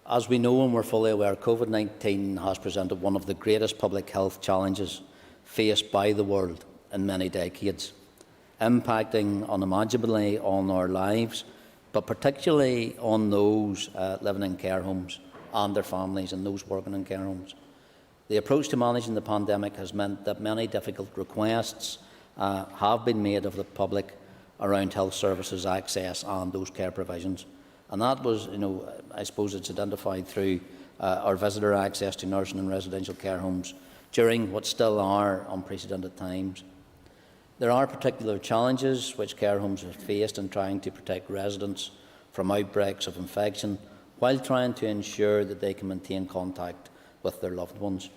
As we know and we're fully aware, COVID-19 has presented one of the greatest public health challenges faced by the world in many decades, impacting unimaginably on our lives, but particularly on those living in care homes and their families and those working in care homes. The approach to managing the pandemic has meant that many difficult requests have been made of the public around health services access and those care provisions. And that was, I suppose it's identified through our visitor access to nursing and residential care homes during what still are unprecedented times. There are particular challenges which care homes have faced in trying to protect residents from outbreaks of infection, while trying to ensure that they can maintain contact with their loved ones.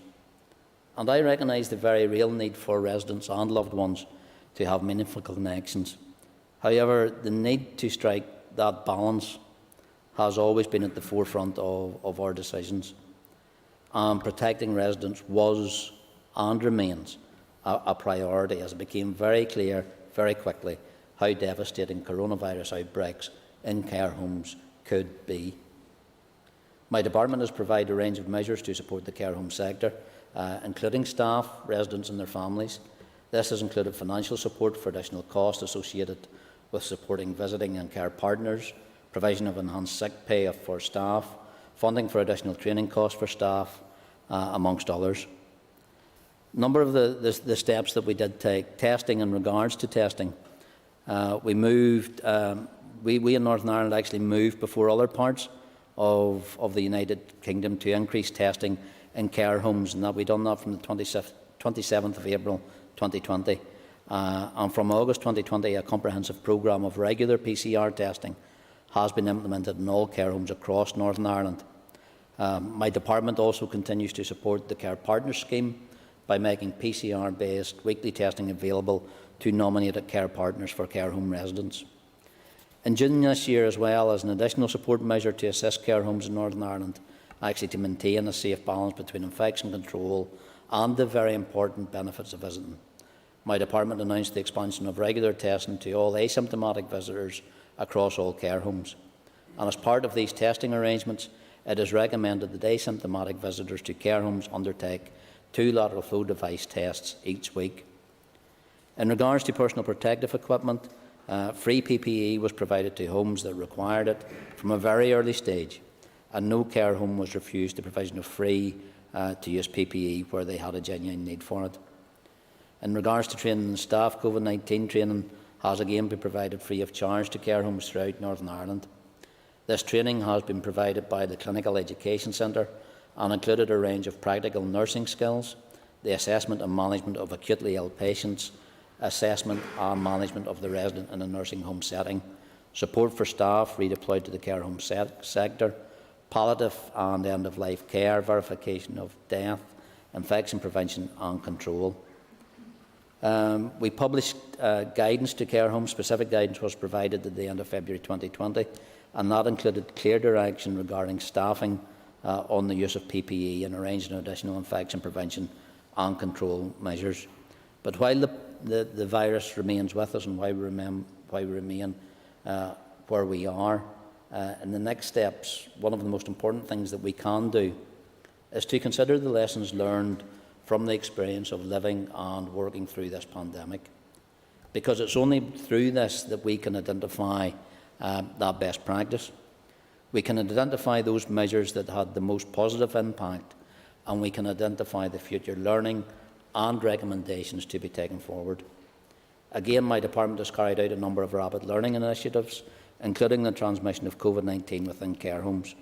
And I recognise the very real need for residents and loved ones to have meaningful connections. However, the need to strike that balance has always been at the forefront of our decisions. And protecting residents was and remains a priority, as it became very clear very quickly how devastating coronavirus outbreaks in care homes could be. My department has provided a range of measures to support the care home sector, including staff, residents and their families. This has included financial support for additional costs associated with supporting visiting and care partners, provision of enhanced sick pay for staff, funding for additional training costs for staff, amongst others. A number of the steps that we did take, testing in regards to testing, we in Northern Ireland actually moved before other parts of the United Kingdom to increase testing in care homes, and that we done that from the 27th of April 2020. And from August 2020, a comprehensive programme of regular PCR testing has been implemented in all care homes across Northern Ireland. My department also continues to support the Care Partners scheme by making PCR-based weekly testing available to nominated care partners for care home residents. In June this year, as well as an additional support measure to assist care homes in Northern Ireland, actually to maintain a safe balance between infection control and the very important benefits of visiting, my department announced the expansion of regular testing to all asymptomatic visitors across all care homes. And as part of these testing arrangements, it is recommended that asymptomatic visitors to care homes undertake 2 lateral flow device tests each week. In regards to personal protective equipment, free PPE was provided to homes that required it from a very early stage, and no care home was refused the provision of free to use PPE where they had a genuine need for it. In regards to training staff, COVID-19 training has again been provided free of charge to care homes throughout Northern Ireland. This training has been provided by the Clinical Education Centre and included a range of practical nursing skills, the assessment and management of acutely ill patients, assessment and management of the resident in a nursing home setting, support for staff redeployed to the care home sector, palliative and end-of-life care, verification of death, infection prevention and control. We published guidance to care homes. Specific guidance was provided at the end of February 2020, and that included clear direction regarding staffing on the use of PPE and arranging additional infection prevention and control measures. But while the virus remains with us and why we remain where we are, in the next steps, one of the most important things that we can do is to consider the lessons learned from the experience of living and working through this pandemic, because it's only through this that we can identify that best practice. We can identify those measures that had the most positive impact, and we can identify the future learning and recommendations to be taken forward. Again, my department has carried out a number of rapid learning initiatives, including the transmission of COVID-19 within care homes.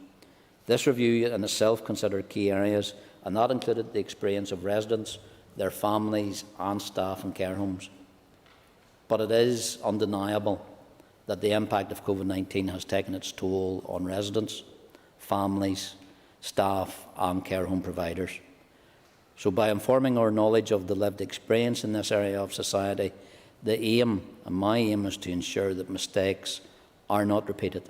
This review in itself considered key areas, and that included the experience of residents, their families and staff in care homes. But it is undeniable that the impact of COVID-19 has taken its toll on residents, families, staff and care home providers. So by informing our knowledge of the lived experience in this area of society, the aim, and my aim, is to ensure that mistakes are not repeated,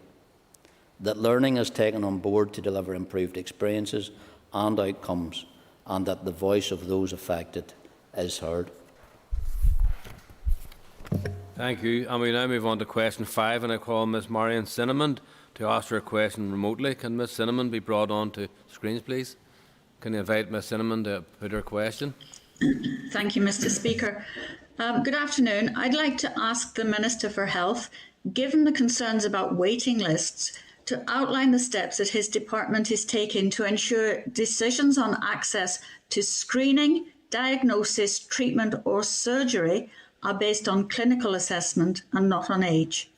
that learning is taken on board to deliver improved experiences and outcomes, and that the voice of those affected is heard. Thank you. And we now move on to question 5, and I call Ms Marion Cinnamon to ask her a question remotely. Can Ms Cinnamon be brought on to screens, please? Can you invite Ms Cinnamon to put her question? Thank you, Mr Speaker. Good afternoon. I'd like to ask the Minister for Health, given the concerns about waiting lists, to outline the steps that his department is taking to ensure decisions on access to screening, diagnosis, treatment or surgery are based on clinical assessment and not on age.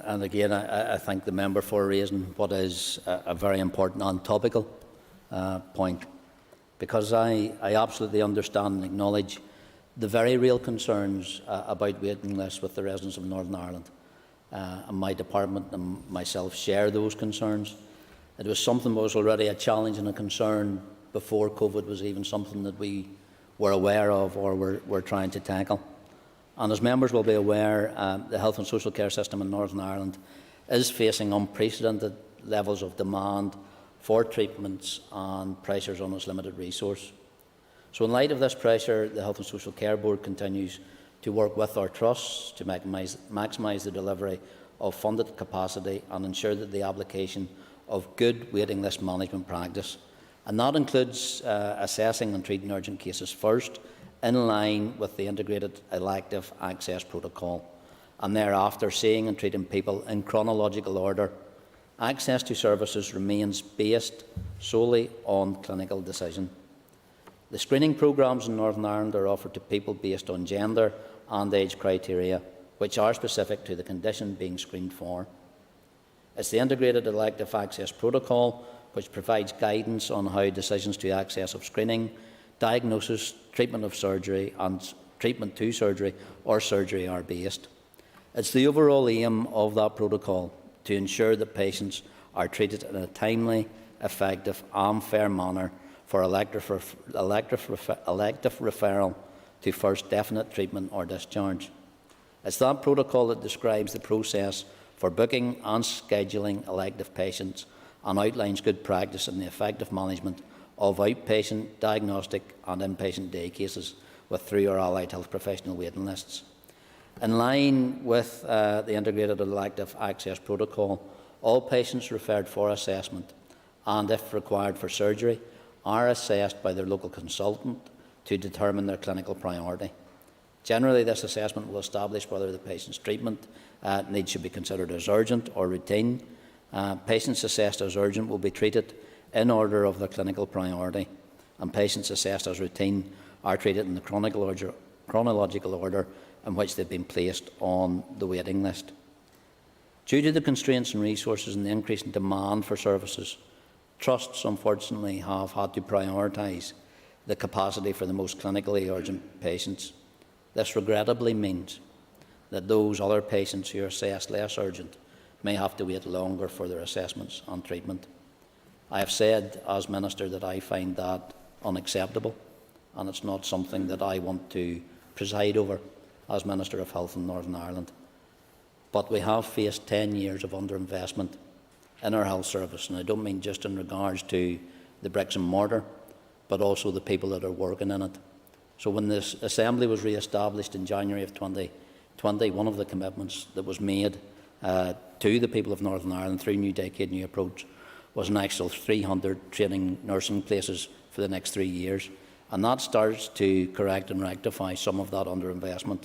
And again, I thank the member for raising what is a very important and topical point, because I absolutely understand and acknowledge the very real concerns about waiting lists with the residents of Northern Ireland. And my department and myself share those concerns. It was something that was already a challenge and a concern before COVID was even something that we were aware of or were trying to tackle. And as members will be aware, the health and social care system in Northern Ireland is facing unprecedented levels of demand for treatments and pressures on its limited resource. So in light of this pressure, the Health and Social Care Board continues to work with our trusts to maximise the delivery of funded capacity and ensure that the application of good waiting list management practice. And that includes assessing and treating urgent cases first, in line with the integrated elective access protocol, and thereafter seeing and treating people in chronological order Access to services remains based solely on clinical decision. The screening programmes in Northern Ireland are offered to people based on gender and age criteria, which are specific to the condition being screened for. It's the Integrated Elective Access Protocol, which provides guidance on how decisions to access of screening, diagnosis, treatment of surgery and treatment to surgery or surgery are based. It's the overall aim of that protocol to ensure that patients are treated in a timely, effective and fair manner for elective referral to first definite treatment or discharge. It's that protocol that describes the process for booking and scheduling elective patients and outlines good practice in the effective management of outpatient, diagnostic and inpatient day cases with through or allied health professional waiting lists. In line with the Integrated Elective Access Protocol, all patients referred for assessment and, if required for surgery, are assessed by their local consultant to determine their clinical priority. Generally, this assessment will establish whether the patient's treatment needs should be considered as urgent or routine. Patients assessed as urgent will be treated in order of their clinical priority, and patients assessed as routine are treated in the chronological order in which they've been placed on the waiting list. Due to the constraints in resources and the increase in demand for services, trusts unfortunately have had to prioritise the capacity for the most clinically urgent patients. This regrettably means that those other patients who are assessed less urgent may have to wait longer for their assessments and treatment. I have said as Minister that I find that unacceptable, and it's not something that I want to preside over as Minister of Health in Northern Ireland. But we have faced 10 years of underinvestment in our health service, and I don't mean just in regards to the bricks and mortar, but also the people that are working in it. So when this Assembly was re-established in January of 2020, one of the commitments that was made to the people of Northern Ireland through New Decade, New Approach was an actual 300 training nursing places for the next 3 years. And that starts to correct and rectify some of that underinvestment.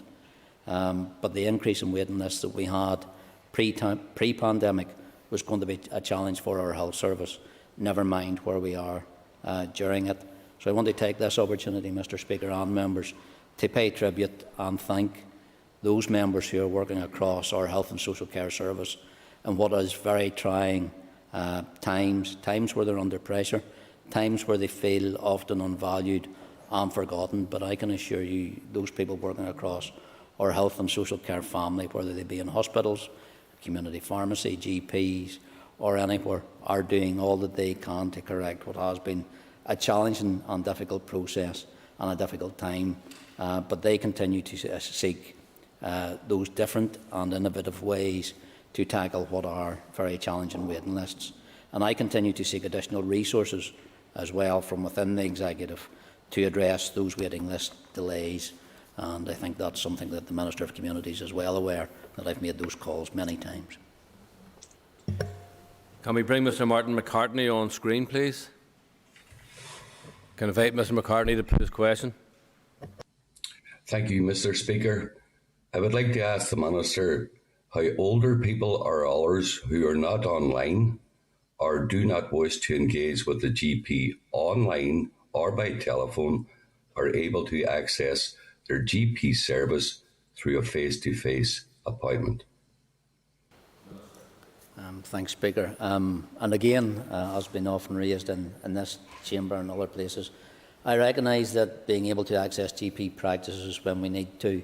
But the increase in waiting lists that we had pre-pandemic was going to be a challenge for our health service, never mind where we are during it. So I want to take this opportunity, Mr. Speaker and members, to pay tribute and thank those members who are working across our health and social care service in what is very trying times where they're under pressure, times where they feel often unvalued and forgotten. But I can assure you, those people working across our health and social care family, whether they be in hospitals, community pharmacy, GPs or anywhere, are doing all that they can to correct what has been a challenging and difficult process and a difficult time. But they continue to seek those different and innovative ways to tackle what are very challenging waiting lists. And I continue to seek additional resources as well from within the Executive to address those waiting list delays. And I think that's something that the Minister of Communities is well aware, that I've made those calls many times. Can we bring Mr Martin McCartney on screen, please? Can I invite Mr McCartney to put his question? Thank you, Mr Speaker. I would like to ask the Minister how older people or others who are not online or do not wish to engage with the GP online or by telephone are able to access their GP service through a face-to-face appointment. Thanks, Speaker. And again, as been often raised in this chamber and other places, I recognise that being able to access GP practices when we need to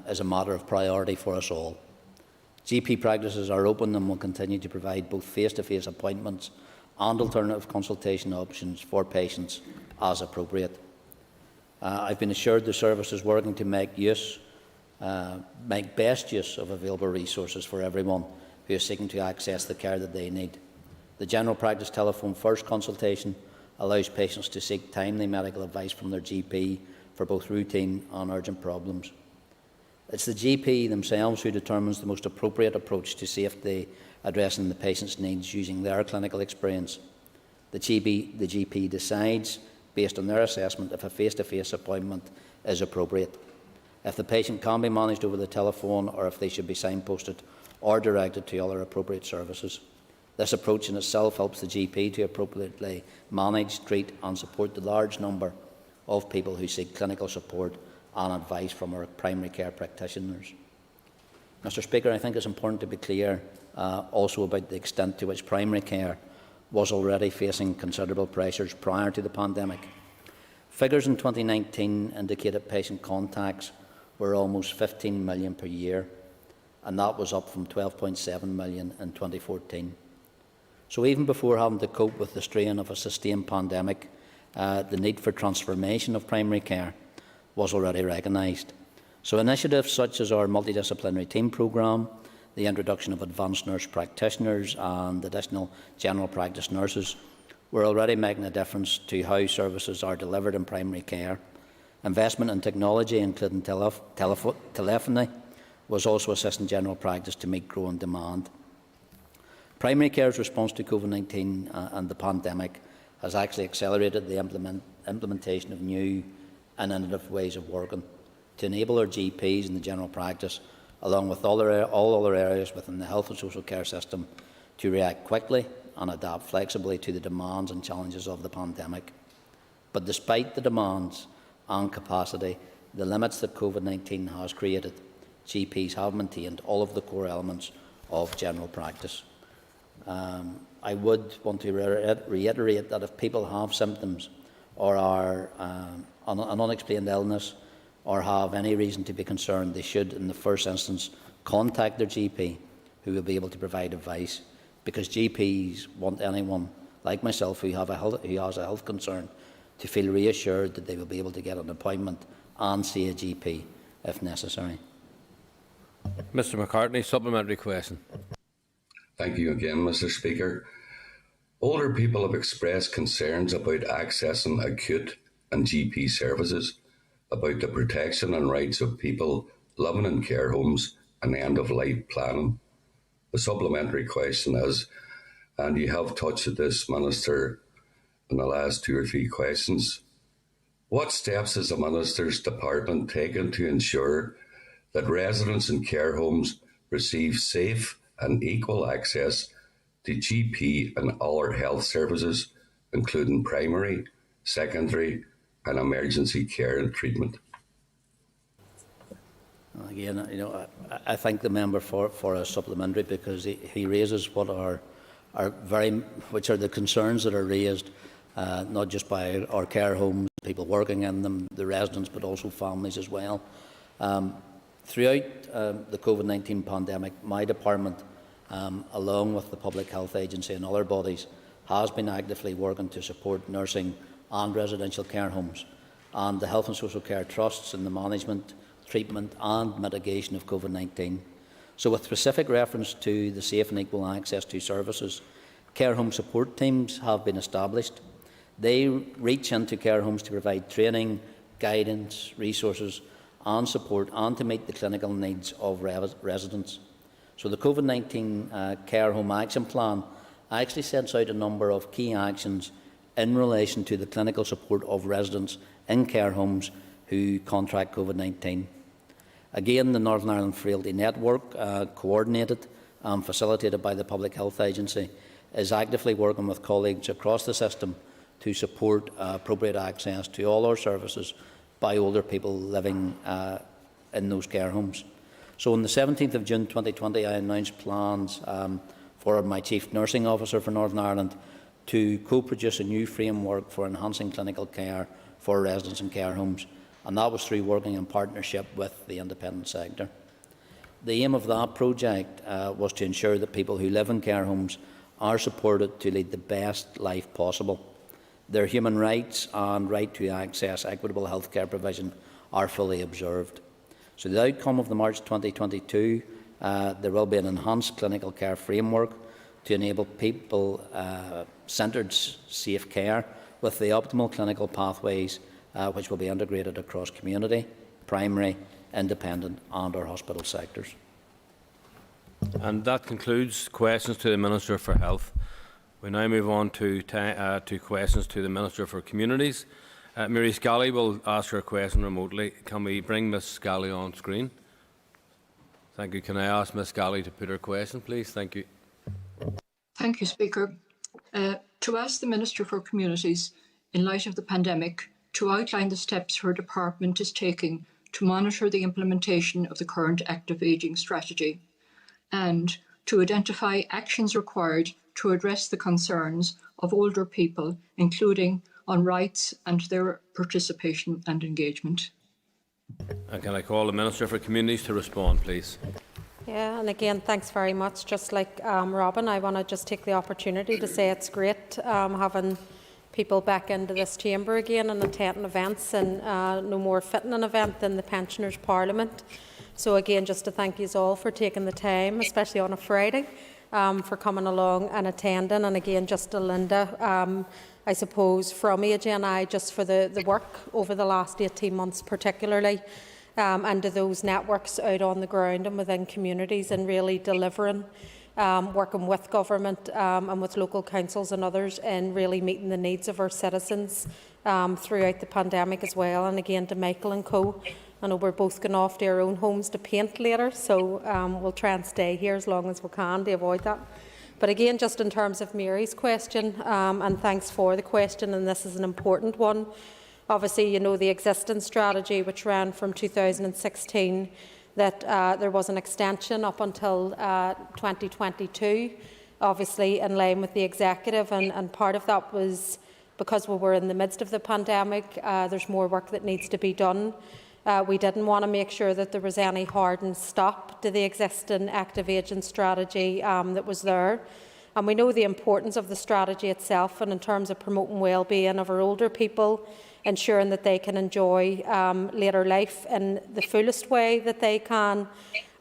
is a matter of priority for us all. GP practices are open and will continue to provide both face-to-face appointments and alternative consultation options for patients as appropriate. I've been assured the service is working to make best use of available resources for everyone who is seeking to access the care that they need. The general practice telephone first consultation allows patients to seek timely medical advice from their GP for both routine and urgent problems. It's the GP themselves who determines the most appropriate approach to safely addressing the patient's needs using their clinical experience. The GP decides, based on their assessment, if a face-to-face appointment is appropriate, if the patient can be managed over the telephone or if they should be signposted or directed to other appropriate services. This approach in itself helps the GP to appropriately manage, treat and support the large number of people who seek clinical support and advice from our primary care practitioners. Mr Speaker, I think it's important to be clear also about the extent to which primary care was already facing considerable pressures prior to the pandemic. Figures in 2019 indicated patient contacts were almost 15 million per year, and that was up from 12.7 million in 2014. So even before having to cope with the strain of a sustained pandemic, the need for transformation of primary care was already recognised. So initiatives such as our multidisciplinary team programme, the introduction of advanced nurse practitioners and additional general practice nurses were already making a difference to how services are delivered in primary care. Investment in technology, including telephony, was also assisting general practice to meet growing demand. Primary care's response to COVID-19 and the pandemic has actually accelerated the implementation of new and innovative ways of working to enable our GPs in the general practice, along with all other areas within the health and social care system, to react quickly and adapt flexibly to the demands and challenges of the pandemic. But despite the demands and capacity, the limits that COVID-19 has created, GPs have maintained all of the core elements of general practice. I would want to reiterate that if people have symptoms or are an unexplained illness or have any reason to be concerned, they should, in the first instance, contact their GP, who will be able to provide advice, because GPs want anyone, like myself, who has a health concern, to feel reassured that they will be able to get an appointment and see a GP if necessary. Mr McCartney, supplementary question. Thank you again, Mr Speaker. Older people have expressed concerns about accessing acute and GP services, about the protection and rights of people living in care homes and end-of-life planning. The supplementary question is, and you have touched on this, Minister, in the last 2 or 3 questions, what steps has the Minister's Department taken to ensure that residents in care homes receive safe and equal access to GP and other health services, including primary, secondary and emergency care and treatment? Again, I thank the member for a supplementary, because he raises what which are the concerns that are raised, not just by our care homes, people working in them, the residents, but also families as well. Throughout the COVID-19 pandemic, my department, along with the Public Health Agency and other bodies, has been actively working to support nursing and residential care homes and the health and social care trusts in the management, treatment and mitigation of COVID-19. So with specific reference to the safe and equal access to services, care home support teams have been established. They reach into care homes to provide training, guidance, resources and support, and to meet the clinical needs of residents. So the COVID-19 Care Home Action Plan actually sets out a number of key actions in relation to the clinical support of residents in care homes who contract COVID-19. Again, the Northern Ireland Frailty Network, coordinated and facilitated by the Public Health Agency, is actively working with colleagues across the system to support appropriate access to all our services by older people living in those care homes. So on the 17th of June 2020, I announced plans for my Chief Nursing Officer for Northern Ireland to co-produce a new framework for enhancing clinical care for residents in care homes, and that was through working in partnership with the independent sector. The aim of that project was to ensure that people who live in care homes are supported to lead the best life possible. Their human rights and right to access equitable healthcare provision are fully observed. So the outcome of the March 2022, there will be an enhanced clinical care framework to enable people-centred safe care with the optimal clinical pathways which will be integrated across community, primary, independent and our hospital sectors. And that concludes questions to the Minister for Health. We now move on to questions to the Minister for Communities. Mary Scally will ask her question remotely. Can we bring Ms Scally on screen? Thank you. Can I ask Ms Scally to put her question, please? Thank you. Thank you, Speaker. To ask the Minister for Communities, in light of the pandemic, to outline the steps her department is taking to monitor the implementation of the current active ageing strategy, and to identify actions required to address the concerns of older people, including on rights and their participation and engagement. And can I call the Minister for Communities to respond, please? Yeah, and again, thanks very much. Just like Robin, I want to just take the opportunity to say it's great having people back into this chamber again and attending events, and no more fitting an event than the Pensioners Parliament. So again, just to thank you all for taking the time, especially on a Friday, for coming along and attending. And again, just to Linda, I suppose from AgeNI, just for the work over the last 18 months particularly, and to those networks out on the ground and within communities, and really delivering, working with government and with local councils and others, and really meeting the needs of our citizens throughout the pandemic as well. And again, to Michael and co, I know we're both going off to our own homes to paint later, so we'll try and stay here as long as we can to avoid that. But again, just in terms of Mary's question, and thanks for the question, and this is an important one. Obviously, you know the existing strategy, which ran from 2016, that there was an extension up until 2022, obviously in line with the executive, and part of that was because we were in the midst of the pandemic. There's more work that needs to be done. We didn't want to make sure that there was any hard and stop to the existing active ageing strategy that was there. And we know the importance of the strategy itself, and in terms of promoting well-being of our older people, ensuring that they can enjoy later life in the fullest way that they can.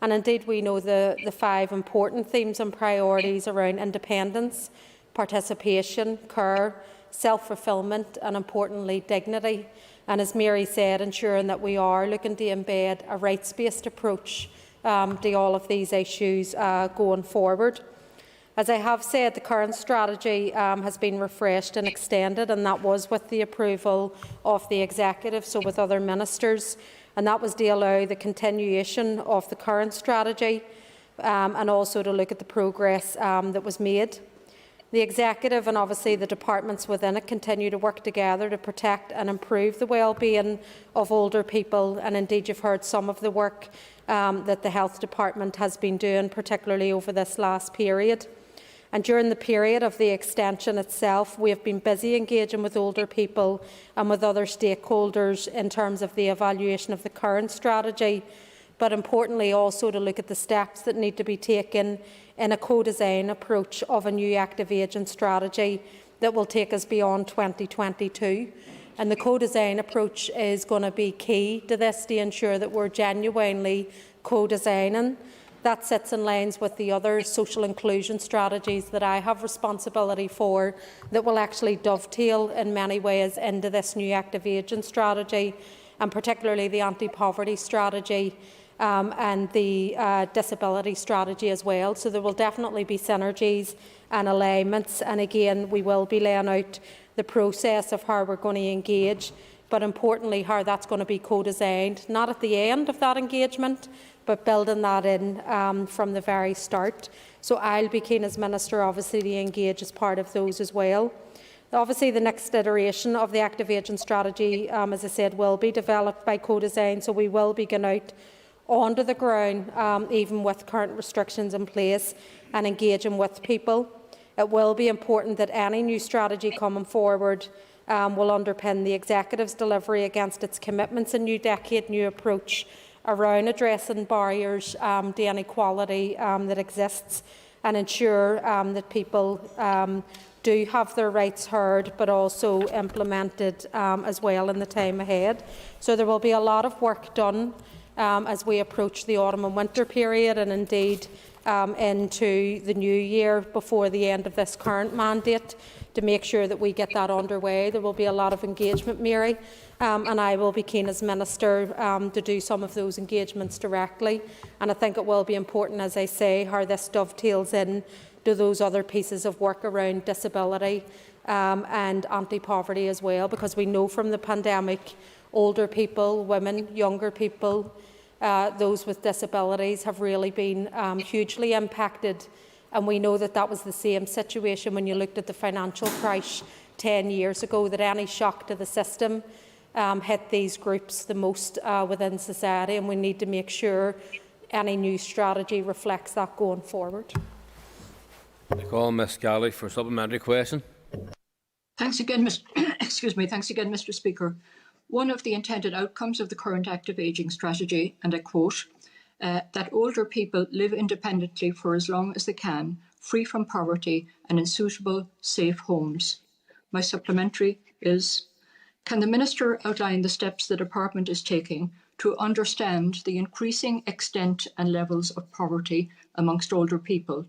And indeed, we know the 5 important themes and priorities around independence, participation, care, self-fulfilment, and importantly, dignity. And as Mary said, ensuring that we are looking to embed a rights-based approach to all of these issues going forward. As I have said, the current strategy has been refreshed and extended, and that was with the approval of the executive, so with other ministers, and that was to allow the continuation of the current strategy and also to look at the progress that was made. The executive and obviously the departments within it continue to work together to protect and improve the well-being of older people, and indeed you've heard some of the work that the Health Department has been doing, particularly over this last period. And during the period of the extension itself, we have been busy engaging with older people and with other stakeholders in terms of the evaluation of the current strategy, but importantly also to look at the steps that need to be taken in a co-design approach of a new active ageing strategy that will take us beyond 2022. And the co-design approach is going to be key to this, to ensure that we're genuinely co-designing. That sits in lines with the other social inclusion strategies that I have responsibility for, that will actually dovetail in many ways into this new active ageing strategy, and particularly the anti-poverty strategy and the disability strategy as well. So there will definitely be synergies and alignments, and again we will be laying out the process of how we're going to engage, but importantly how that's going to be co-designed, not at the end of that engagement, but building that in from the very start. So I'll be keen as Minister, obviously, to engage as part of those as well. Obviously, the next iteration of the active ageing strategy, as I said, will be developed by co-design, so we will be going out onto the ground, even with current restrictions in place, and engaging with people. It will be important that any new strategy coming forward will underpin the Executive's delivery against its commitments in New Decade, New Approach around addressing barriers to inequality that exists, and ensure that people do have their rights heard but also implemented as well in the time ahead. So there will be a lot of work done as we approach the autumn and winter period, and indeed into the new year before the end of this current mandate, to make sure that we get that underway. There will be a lot of engagement, Mary, and I will be keen as Minister to do some of those engagements directly. And I think it will be important, as I say, how this dovetails in to those other pieces of work around disability and anti-poverty as well, because we know from the pandemic, older people, women, younger people, those with disabilities have really been hugely impacted And we know that that was the same situation when you looked at the financial crash 10 years ago, that any shock to the system hit these groups the most within society, and we need to make sure any new strategy reflects that going forward. I call Ms. Galley for a supplementary question. Thanks again, Mr. Speaker. One of the intended outcomes of the current active ageing strategy, and I quote, that older people live independently for as long as they can, free from poverty and in suitable, safe homes. My supplementary is, can the Minister outline the steps the Department is taking to understand the increasing extent and levels of poverty amongst older people,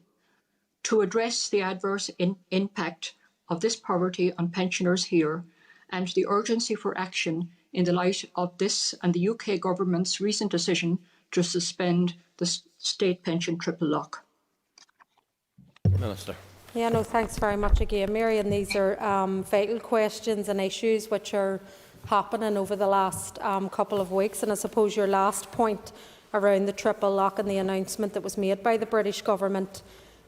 to address the adverse impact of this poverty on pensioners here, and the urgency for action in the light of this and the UK Government's recent decision to suspend the state pension triple lock? Minister. Yeah, no, thanks very much again, Mary. And these are vital questions and issues which are happening over the last couple of weeks. And I suppose your last point around the triple lock and the announcement that was made by the British Government,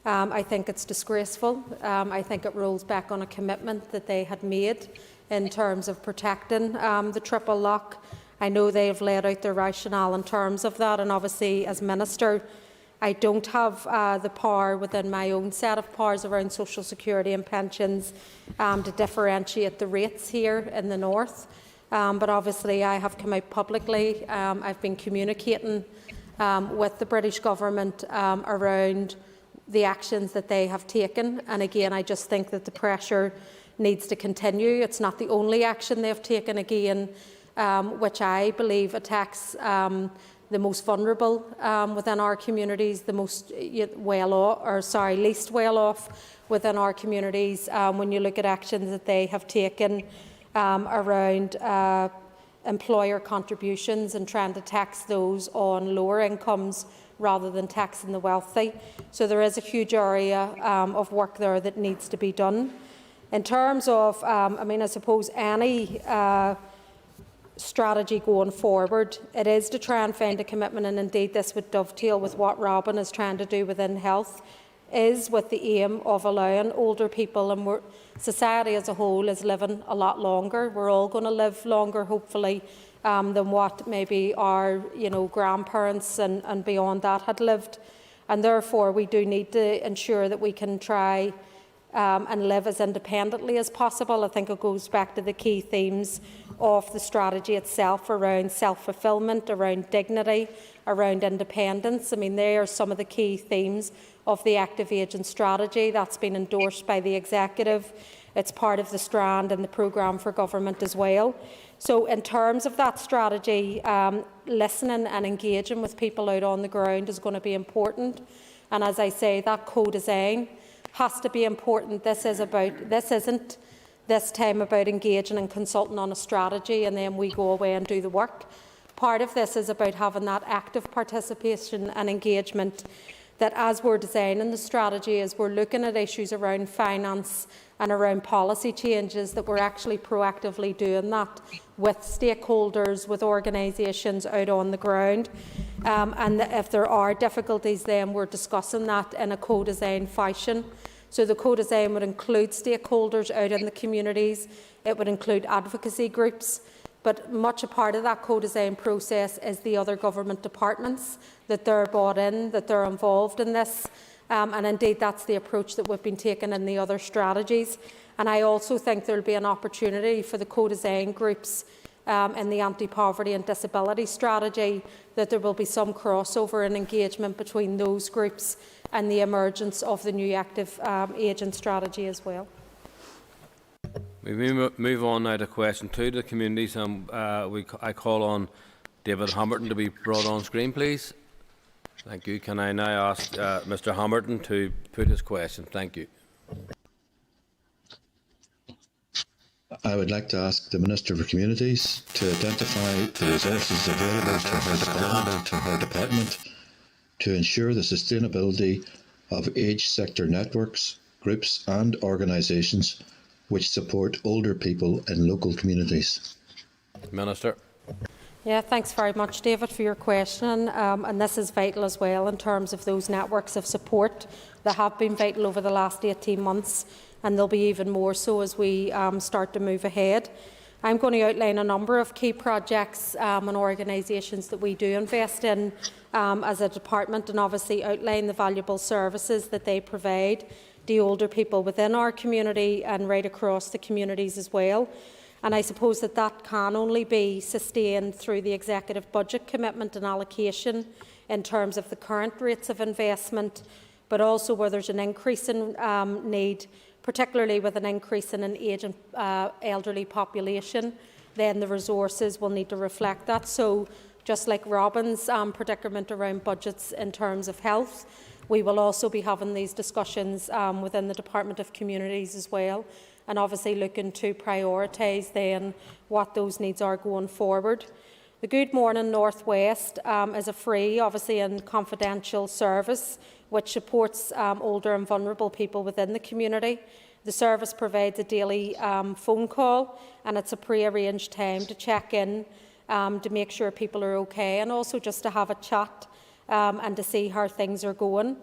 I think it's disgraceful. I think it rolls back on a commitment that they had made in terms of protecting the triple lock. I know they have laid out their rationale in terms of that, and obviously as Minister I don't have the power within my own set of powers around social security and pensions to differentiate the rates here in the north. But obviously I have come out publicly. I've been communicating with the British Government around the actions that they have taken. And again, I just think that the pressure needs to continue. It's not the only action they've taken, again, which I believe attacks the most vulnerable within our communities, the most least well off within our communities. When you look at actions that they have taken around employer contributions and trying to tax those on lower incomes rather than taxing the wealthy. So there is a huge area of work there that needs to be done. In terms of, I suppose any strategy going forward, it is to try and find a commitment, and indeed this would dovetail with what Robin is trying to do within health, is with the aim of allowing older people, and society as a whole is living a lot longer. We're all going to live longer, hopefully, than what maybe our grandparents and beyond that had lived. And therefore we do need to ensure that we can try and live as independently as possible. I think it goes back to the key themes of the strategy itself around self-fulfilment, around dignity, around independence. I mean, they are some of the key themes of the active ageing strategy that's been endorsed by the Executive. It's part of the strand and the programme for government as well. So in terms of that strategy, listening and engaging with people out on the ground is going to be important. And as I say, that co-design has to be important. This isn't this time about engaging and consulting on a strategy and then we go away and do the work. Part of this is about having that active participation and engagement, that as we're designing the strategy, as we're looking at issues around finance and around policy changes, that we're actually proactively doing that with stakeholders, with organisations out on the ground. And if there are difficulties, then we're discussing that in a co-design fashion. So the co-design would include stakeholders out in the communities. It would include advocacy groups. But much a part of that co-design process is the other government departments, that they're bought in, that they're involved in this. And indeed, that's the approach that we've been taking in the other strategies. And I also think there will be an opportunity for the co-design groups in the anti-poverty and disability strategy, that there will be some crossover and engagement between those groups and the emergence of the new active ageing strategy as well. We move on now to question 2 to the communities, and I call on David Homerton to be brought on screen, please. Thank you. Can I now ask Mr. Homerton to put his question? Thank you. I would like to ask the Minister for Communities to identify the resources available to her department to ensure the sustainability of age sector networks, groups and organisations which support older people in local communities. Minister. Yeah, thanks very much, David, for your question. And this is vital as well in terms of those networks of support that have been vital over the last 18 months, and they'll be even more so as we start to move ahead. I'm going to outline a number of key projects and organisations that we do invest in as a department, and obviously outline the valuable services that they provide to older people within our community and right across the communities as well. And I suppose that that can only be sustained through the executive budget commitment and allocation in terms of the current rates of investment, but also where there's an increase in need, particularly with an increase in an aging elderly population, then the resources will need to reflect that. So just like Robin's predicament around budgets in terms of health, we will also be having these discussions within the Department of Communities as well, and obviously looking to prioritise then what those needs are going forward. The Good Morning North West is a free, obviously, and confidential service which supports older and vulnerable people within the community. The service provides a daily phone call, and it's a pre-arranged time to check in to make sure people are okay, and also just to have a chat and to see how things are going.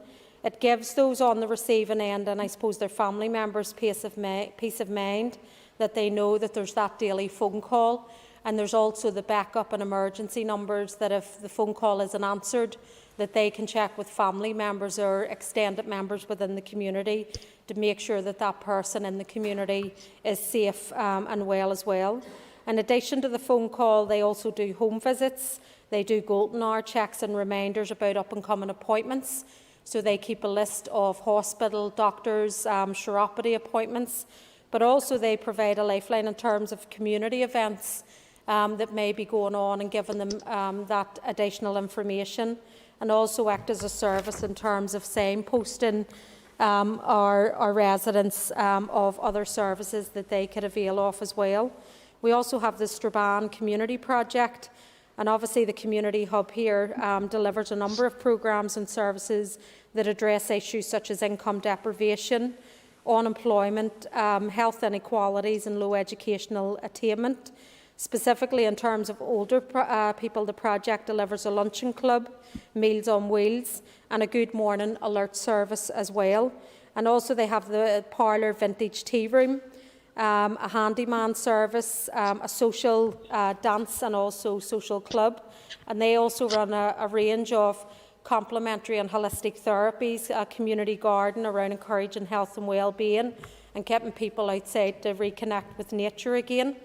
It gives those on the receiving end, and I suppose their family members, peace of mind that they know that there's that daily phone call. And there's also the backup and emergency numbers that if the phone call isn't answered, that they can check with family members or extended members within the community to make sure that that person in the community is safe and well as well. In addition to the phone call, they also do home visits. They do golden hour checks and reminders about up-and-coming appointments. So they keep a list of hospital, doctors, chiropody appointments, but also they provide a lifeline in terms of community events that may be going on and giving them that additional information, and also act as a service in terms of signposting our residents of other services that they could avail of as well. We also have the Straban Community Project, and obviously the Community Hub here delivers a number of programmes and services that address issues such as income deprivation, unemployment, health inequalities and low educational attainment. Specifically in terms of older people, the project delivers a luncheon club, Meals on Wheels and a Good Morning alert service as well. And also they have the Parlour Vintage Tea Room, a handyman service, a social dance and also social club. And they also run a range of complementary and holistic therapies, a community garden around encouraging health and well-being and keeping people outside to reconnect with nature again.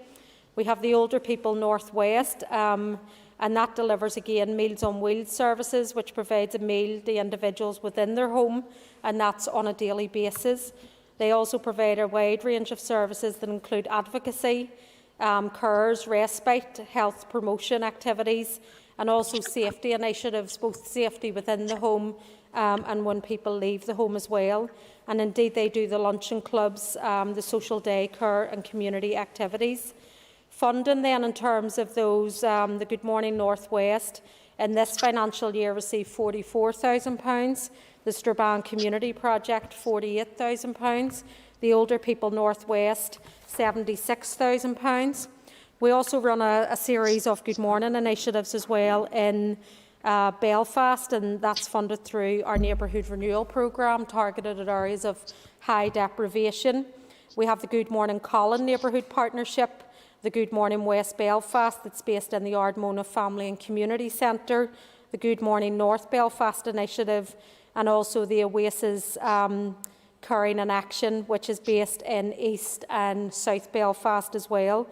We have the Older People North West, and that delivers again Meals on Wheels services, which provides a meal to individuals within their home, and that's on a daily basis. They also provide a wide range of services that include advocacy, cares, respite, health promotion activities, and also safety initiatives, both safety within the home and when people leave the home as well. And indeed they do the luncheon clubs, the social day care and community activities. Funding then in terms of those, the Good Morning North West in this financial year received £44,000, the Straban Community Project £48,000, the Older People North West £76,000. We also run a series of Good Morning initiatives as well in Belfast, and that's funded through our Neighbourhood Renewal Programme targeted at areas of high deprivation. We have the Good Morning Colin Neighbourhood Partnership, the Good Morning West Belfast that's based in the Ardmona Family and Community Centre, the Good Morning North Belfast Initiative, and also the Oasis Caring in Action, which is based in East and South Belfast as well.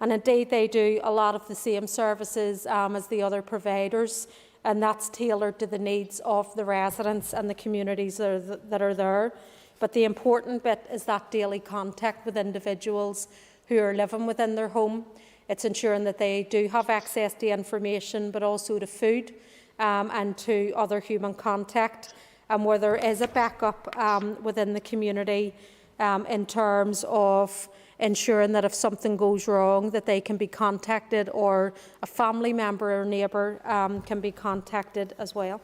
And indeed they do a lot of the same services as the other providers, and that's tailored to the needs of the residents and the communities that are there. But the important bit is that daily contact with individuals who are living within their home. It's ensuring that they do have access to information, but also to food and to other human contact, and where there is a backup within the community in terms of ensuring that if something goes wrong that they can be contacted, or a family member or neighbour can be contacted as well.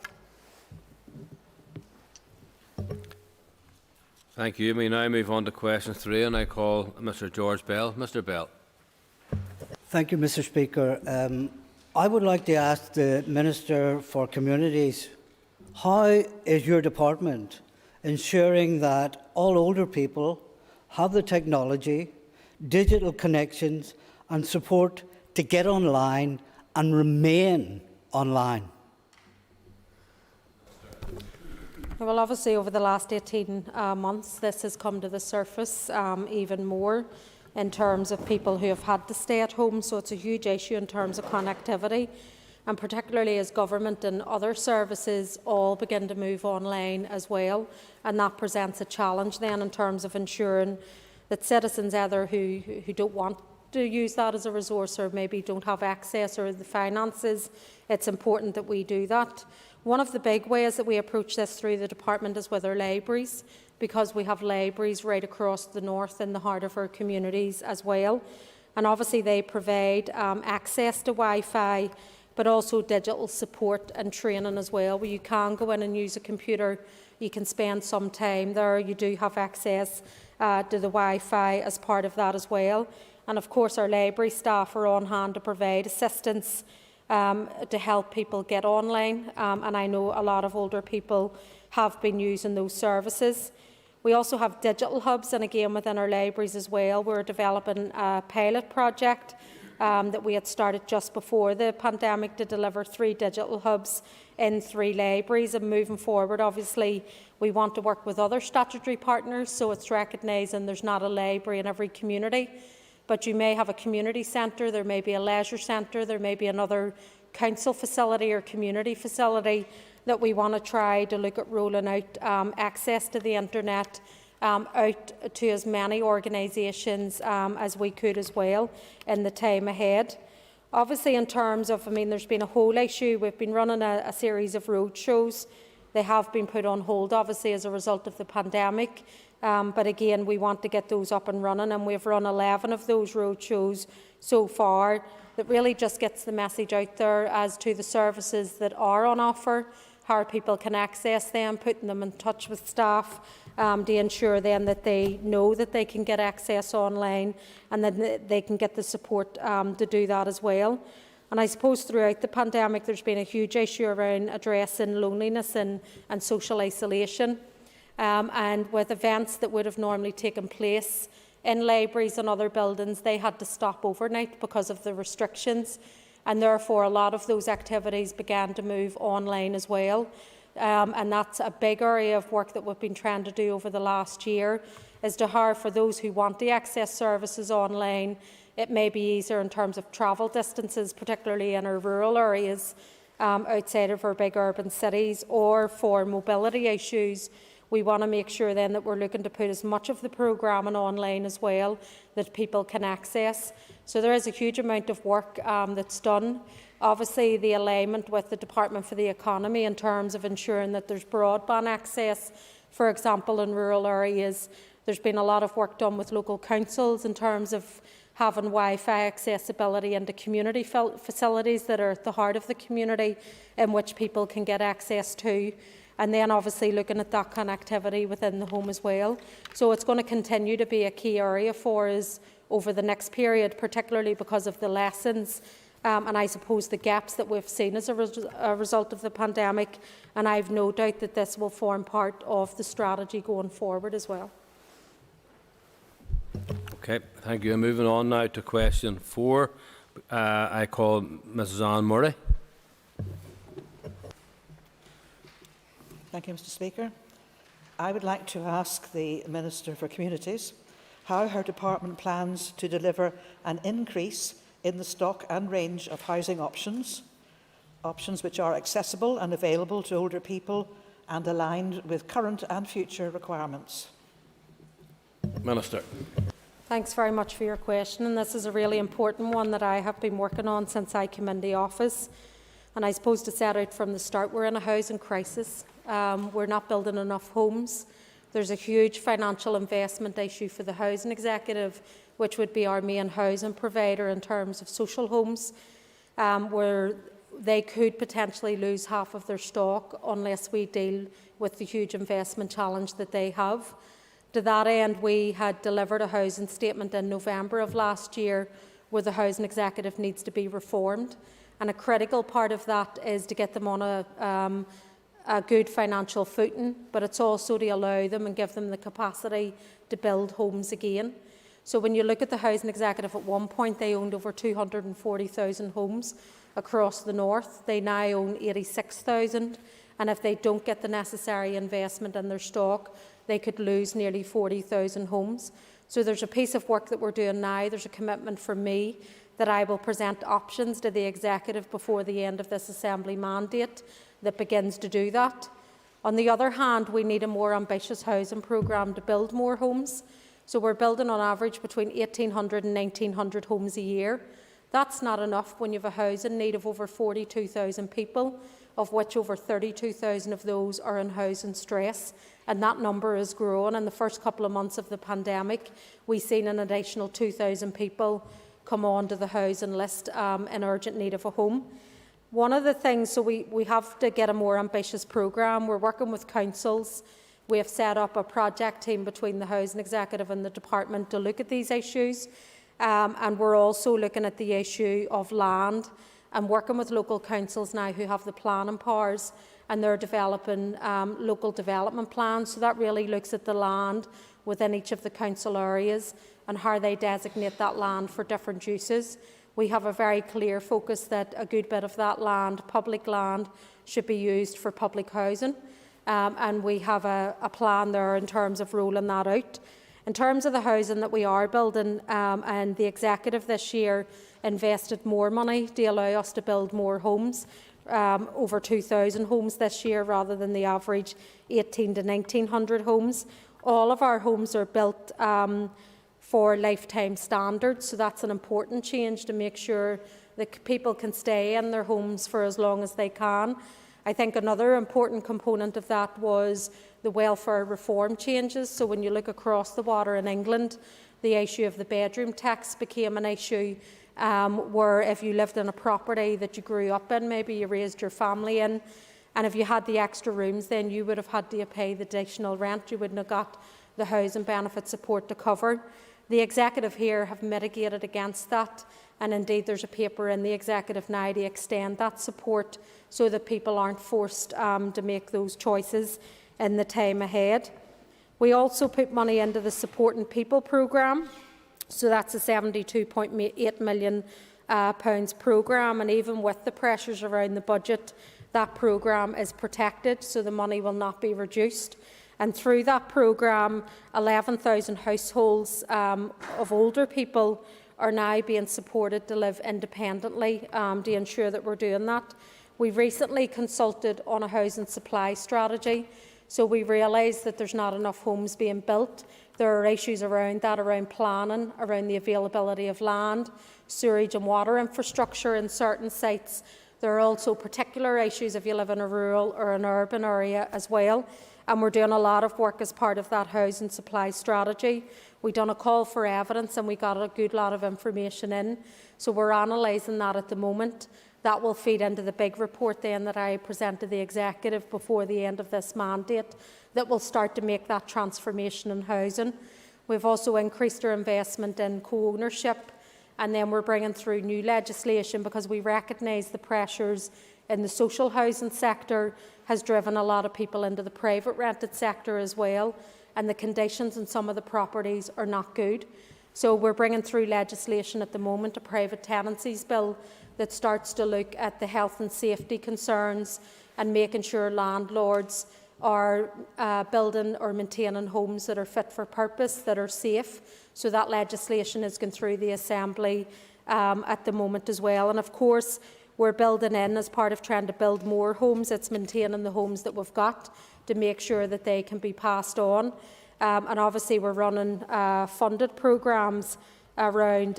Thank you. We now move on to question 3, and I call Mr. George Bell. Mr. Bell. Thank you, Mr. Speaker. I would like to ask the Minister for Communities, how is your department ensuring that all older people have the technology, digital connections and support to get online and remain online? Well, obviously, over the last 18 months, this has come to the surface even more in terms of people who have had to stay at home. So it's a huge issue in terms of connectivity, and particularly as government and other services all begin to move online as well. And that presents a challenge then in terms of ensuring that citizens either who don't want to use that as a resource or maybe don't have access or the finances, it's important that we do that. One of the big ways that we approach this through the department is with our libraries, because we have libraries right across the north in the heart of our communities as well. And obviously they provide access to Wi-Fi, but also digital support and training as well, where you can go in and use a computer, you can spend some time there, you do have access to the Wi-Fi as part of that as well. And of course our library staff are on hand to provide assistance to help people get online, and I know a lot of older people have been using those services. We also have digital hubs, and again within our libraries as well, we're developing a pilot project that we had started just before the pandemic to deliver 3 digital hubs in 3 libraries. And moving forward, obviously, we want to work with other statutory partners, so it's recognising there's not a library in every community, but you may have a community centre, there may be a leisure centre, there may be another council facility or community facility that we want to try to look at rolling out access to the internet out to as many organisations as we could as well in the time ahead. Obviously, in terms of, there's been a whole issue. We've been running a series of road shows. They have been put on hold, obviously, as a result of the pandemic. But again, we want to get those up and running, and we've run 11 of those road shows so far that really just gets the message out there as to the services that are on offer, how people can access them, putting them in touch with staff to ensure then that they know that they can get access online and that they can get the support to do that as well. And I suppose throughout the pandemic there's been a huge issue around addressing loneliness and social isolation. And with events that would have normally taken place in libraries and other buildings, they had to stop overnight because of the restrictions, and therefore a lot of those activities began to move online as well. And that's a big area of work that we've been trying to do over the last year, is to how for those who want to access services online, it may be easier in terms of travel distances, particularly in our rural areas outside of our big urban cities, or for mobility issues. We want to make sure then that we're looking to put as much of the programming online as well that people can access. So there is a huge amount of work that's done. Obviously, the alignment with the Department for the Economy in terms of ensuring that there's broadband access, for example, in rural areas. There's been a lot of work done with local councils in terms of having Wi-Fi accessibility into community facilities that are at the heart of the community in which people can get access to. And then obviously looking at that connectivity within the home as well. So it's going to continue to be a key area for us over the next period, particularly because of the lessons and I suppose the gaps that we've seen as a result of the pandemic. And I've no doubt that this will form part of the strategy going forward as well. Okay, thank you. Moving on now to question 4. I call Mrs. Anne Murray. Thank you, Mr. Speaker. I would like to ask the Minister for Communities how her department plans to deliver an increase in the stock and range of housing options which are accessible and available to older people and aligned with current and future requirements. Minister. Thanks very much for your question, and this is a really important one that I have been working on since I came into office. And I suppose to set out from the start, we're in a housing crisis. We're not building enough homes. There's a huge financial investment issue for the housing executive, which would be our main housing provider in terms of social homes, where they could potentially lose half of their stock unless we deal with the huge investment challenge that they have. To that end, we had delivered a housing statement in November of last year where the housing executive needs to be reformed. And a critical part of that is to get them on a good financial footing, but it's also to allow them and give them the capacity to build homes again. So when you look at the Housing Executive, at one point they owned over 240,000 homes across the north. They now own 86,000, and if they don't get the necessary investment in their stock, they could lose nearly 40,000 homes. So there's a piece of work that we're doing now. There's a commitment from me that I will present options to the Executive before the end of this Assembly mandate that begins to do that. On the other hand, we need a more ambitious housing programme to build more homes. So we're building on average between 1,800 and 1,900 homes a year. That's not enough when you have a housing need of over 42,000 people, of which over 32,000 of those are in housing stress. And that number is growing. In the first couple of months of the pandemic, we've seen an additional 2,000 people come onto the housing list in urgent need of a home. One of the things, so we have to get a more ambitious programme. We're working with councils. We have set up a project team between the Housing Executive and the Department to look at these issues. And we're also looking at the issue of land and working with local councils now who have the planning powers, and they're developing local development plans. So that really looks at the land within each of the council areas and how they designate that land for different uses. We have a very clear focus that a good bit of that land, public land, should be used for public housing. And we have a plan there in terms of rolling that out. In terms of the housing that we are building, and the Executive this year invested more money to allow us to build more homes, over 2,000 homes this year rather than the average 1,800 to 1,900 homes. All of our homes are built for lifetime standards, so that's an important change to make sure that people can stay in their homes for as long as they can. I think another important component of that was the welfare reform changes. So when you look across the water in England, the issue of the bedroom tax became an issue where if you lived in a property that you grew up in, maybe you raised your family in, and if you had the extra rooms, then you would have had to pay the additional rent. You wouldn't have got the housing benefit support to cover. The Executive here have mitigated against that, and indeed there's a paper in the Executive now to extend that support so that people aren't forced to make those choices in the time ahead. We also put money into the Supporting People programme, so that's a £72.8 million programme, and even with the pressures around the budget, that programme is protected, so the money will not be reduced. And through that programme, 11,000 households of older people are now being supported to live independently to ensure that we're doing that. We recently consulted on a housing supply strategy, so we realised that there's not enough homes being built. There are issues around that, around planning, around the availability of land, sewerage and water infrastructure in certain sites. There are also particular issues if you live in a rural or an urban area as well. And we're doing a lot of work as part of that housing supply strategy. We've done a call for evidence and we got a good lot of information in. So we're analysing that at the moment. That will feed into the big report then that I present to the Executive before the end of this mandate that will start to make that transformation in housing. We've also increased our investment in co-ownership, and then we're bringing through new legislation because we recognise the pressures in the social housing sector has driven a lot of people into the private rented sector as well, and the conditions in some of the properties are not good. So we're bringing through legislation at the moment, a private tenancies bill that starts to look at the health and safety concerns and making sure landlords are building or maintaining homes that are fit for purpose, that are safe. So that legislation is going through the Assembly at the moment as well. And of course, we're building in, as part of trying to build more homes, it's maintaining the homes that we've got to make sure that they can be passed on. And obviously we're running funded programmes around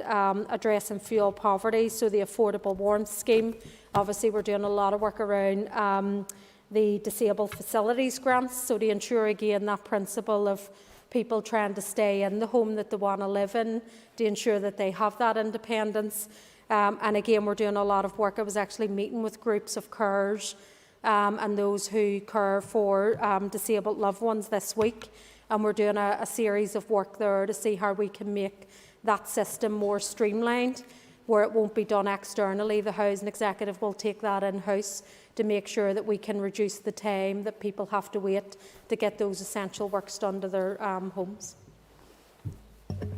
addressing fuel poverty, so the Affordable Warmth Scheme. Obviously we're doing a lot of work around the Disabled Facilities Grants, so to ensure again that principle of people trying to stay in the home that they want to live in, to ensure that they have that independence. And again, we're doing a lot of work. I was actually meeting with groups of carers and those who care for disabled loved ones this week, and we're doing a series of work there to see how we can make that system more streamlined. where it won't be done externally. The housing executive will take that in-house to make sure that we can reduce the time that people have to wait to get those essential works done to their homes.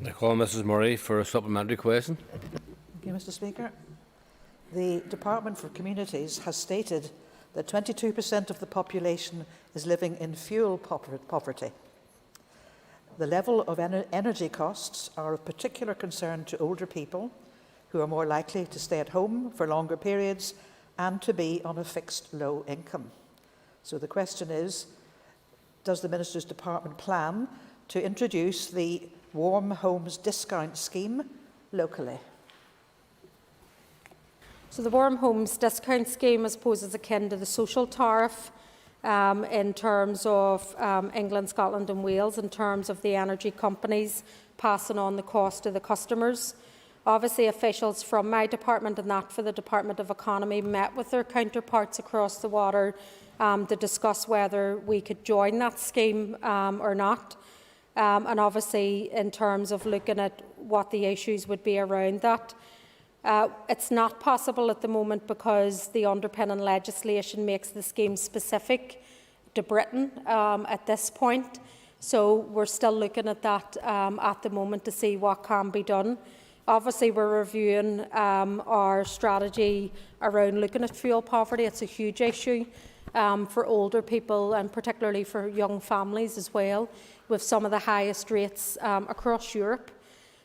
I call Mrs Murray for a supplementary question. Thank you, Mr. Speaker. The Department for Communities has stated that 22% of the population is living in fuel poverty. The level of energy costs are of particular concern to older people who are more likely to stay at home for longer periods and to be on a fixed low income. So the question is, does the Minister's Department plan to introduce the Warm Homes Discount Scheme locally? So the Warm Homes Discount Scheme, I suppose, is akin to the social tariff in terms of England, Scotland and Wales, in terms of the energy companies passing on the cost to the customers. Obviously, officials from my department and that for the Department of Economy met with their counterparts across the water to discuss whether we could join that scheme or not. And obviously, in terms of looking at what the issues would be around that, it's not possible at the moment because the underpinning legislation makes the scheme specific to Britain at this point. So we're still looking at that at the moment to see what can be done. Obviously, we're reviewing our strategy around looking at fuel poverty. It's a huge issue for older people and particularly for young families as well, with some of the highest rates across Europe.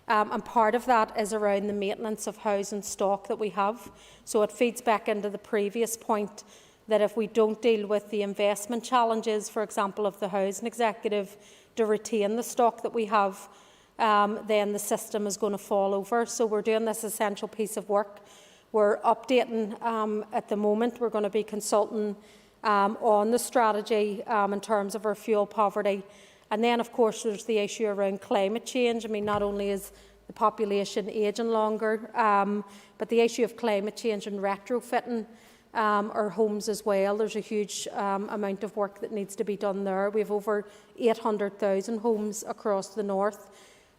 And part of that is around the maintenance of housing stock that we have. So it feeds back into the previous point that if we don't deal with the investment challenges, for example, of the housing executive to retain the stock that we have, then the system is going to fall over. So we're doing this essential piece of work. We're updating at the moment. We're going to be consulting on the strategy in terms of our fuel poverty. And then, of course, there's the issue around climate change. I mean, not only is the population ageing longer, but the issue of climate change and retrofitting our homes as well. There's a huge amount of work that needs to be done there. We have over 800,000 homes across the north.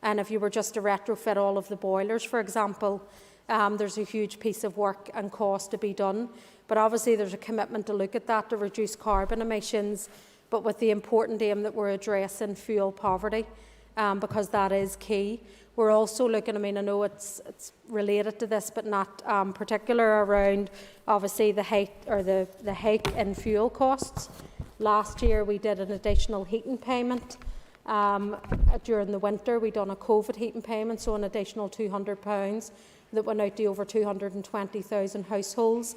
And if you were just to retrofit all of the boilers, for example, there's a huge piece of work and cost to be done. But obviously there's a commitment to look at that to reduce carbon emissions, but with the important aim that we're addressing fuel poverty, because that is key. We're also looking, I mean, I know it's related to this, but not particular around, obviously, the hike in fuel costs. Last year we did an additional heating payment. During the winter, we done a COVID heating payment, so an additional £200 that went out to over 220,000 households.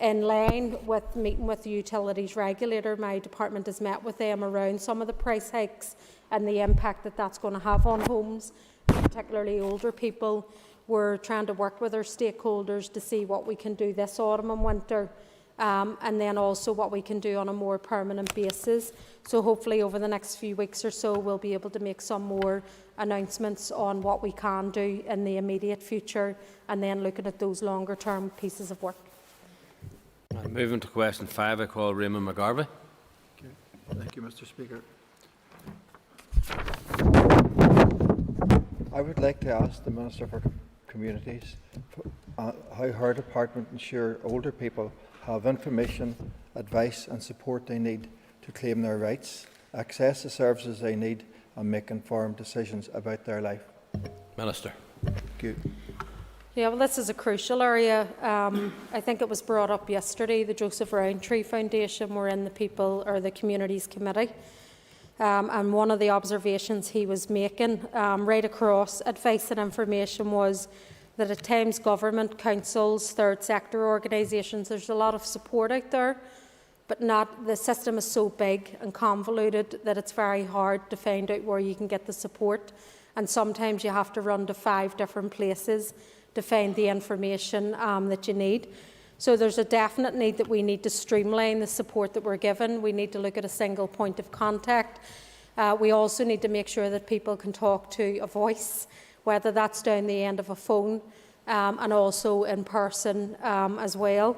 In line with meeting with the utilities regulator, my department has met with them around some of the price hikes and the impact that that's going to have on homes, particularly older people. We're trying to work with our stakeholders to see what we can do this autumn and winter, and then also what we can do on a more permanent basis. So hopefully over the next few weeks or so we'll be able to make some more announcements on what we can do in the immediate future, and then looking at those longer term pieces of work. Moving to question 5, I call Raymond McGarvey. Thank you, Mr. Speaker. I would like to ask the Minister for Communities how her department ensure older people have information, advice and support they need to claim their rights, access the services they need and make informed decisions about their life. Minister. Thank you. Yeah, well, this is a crucial area. I think it was brought up yesterday. The Joseph Rowntree Foundation were in the People or the Communities Committee. And one of the observations he was making right across advice and information was that at times government, councils, third sector organisations, there's a lot of support out there, but the system is so big and convoluted that it's very hard to find out where you can get the support. And sometimes you have to run to 5 different places to find the information that you need. So there's a definite need that we need to streamline the support that we're given. We need to look at a single point of contact. We also need to make sure that people can talk to a voice, whether that's down the end of a phone and also in person as well.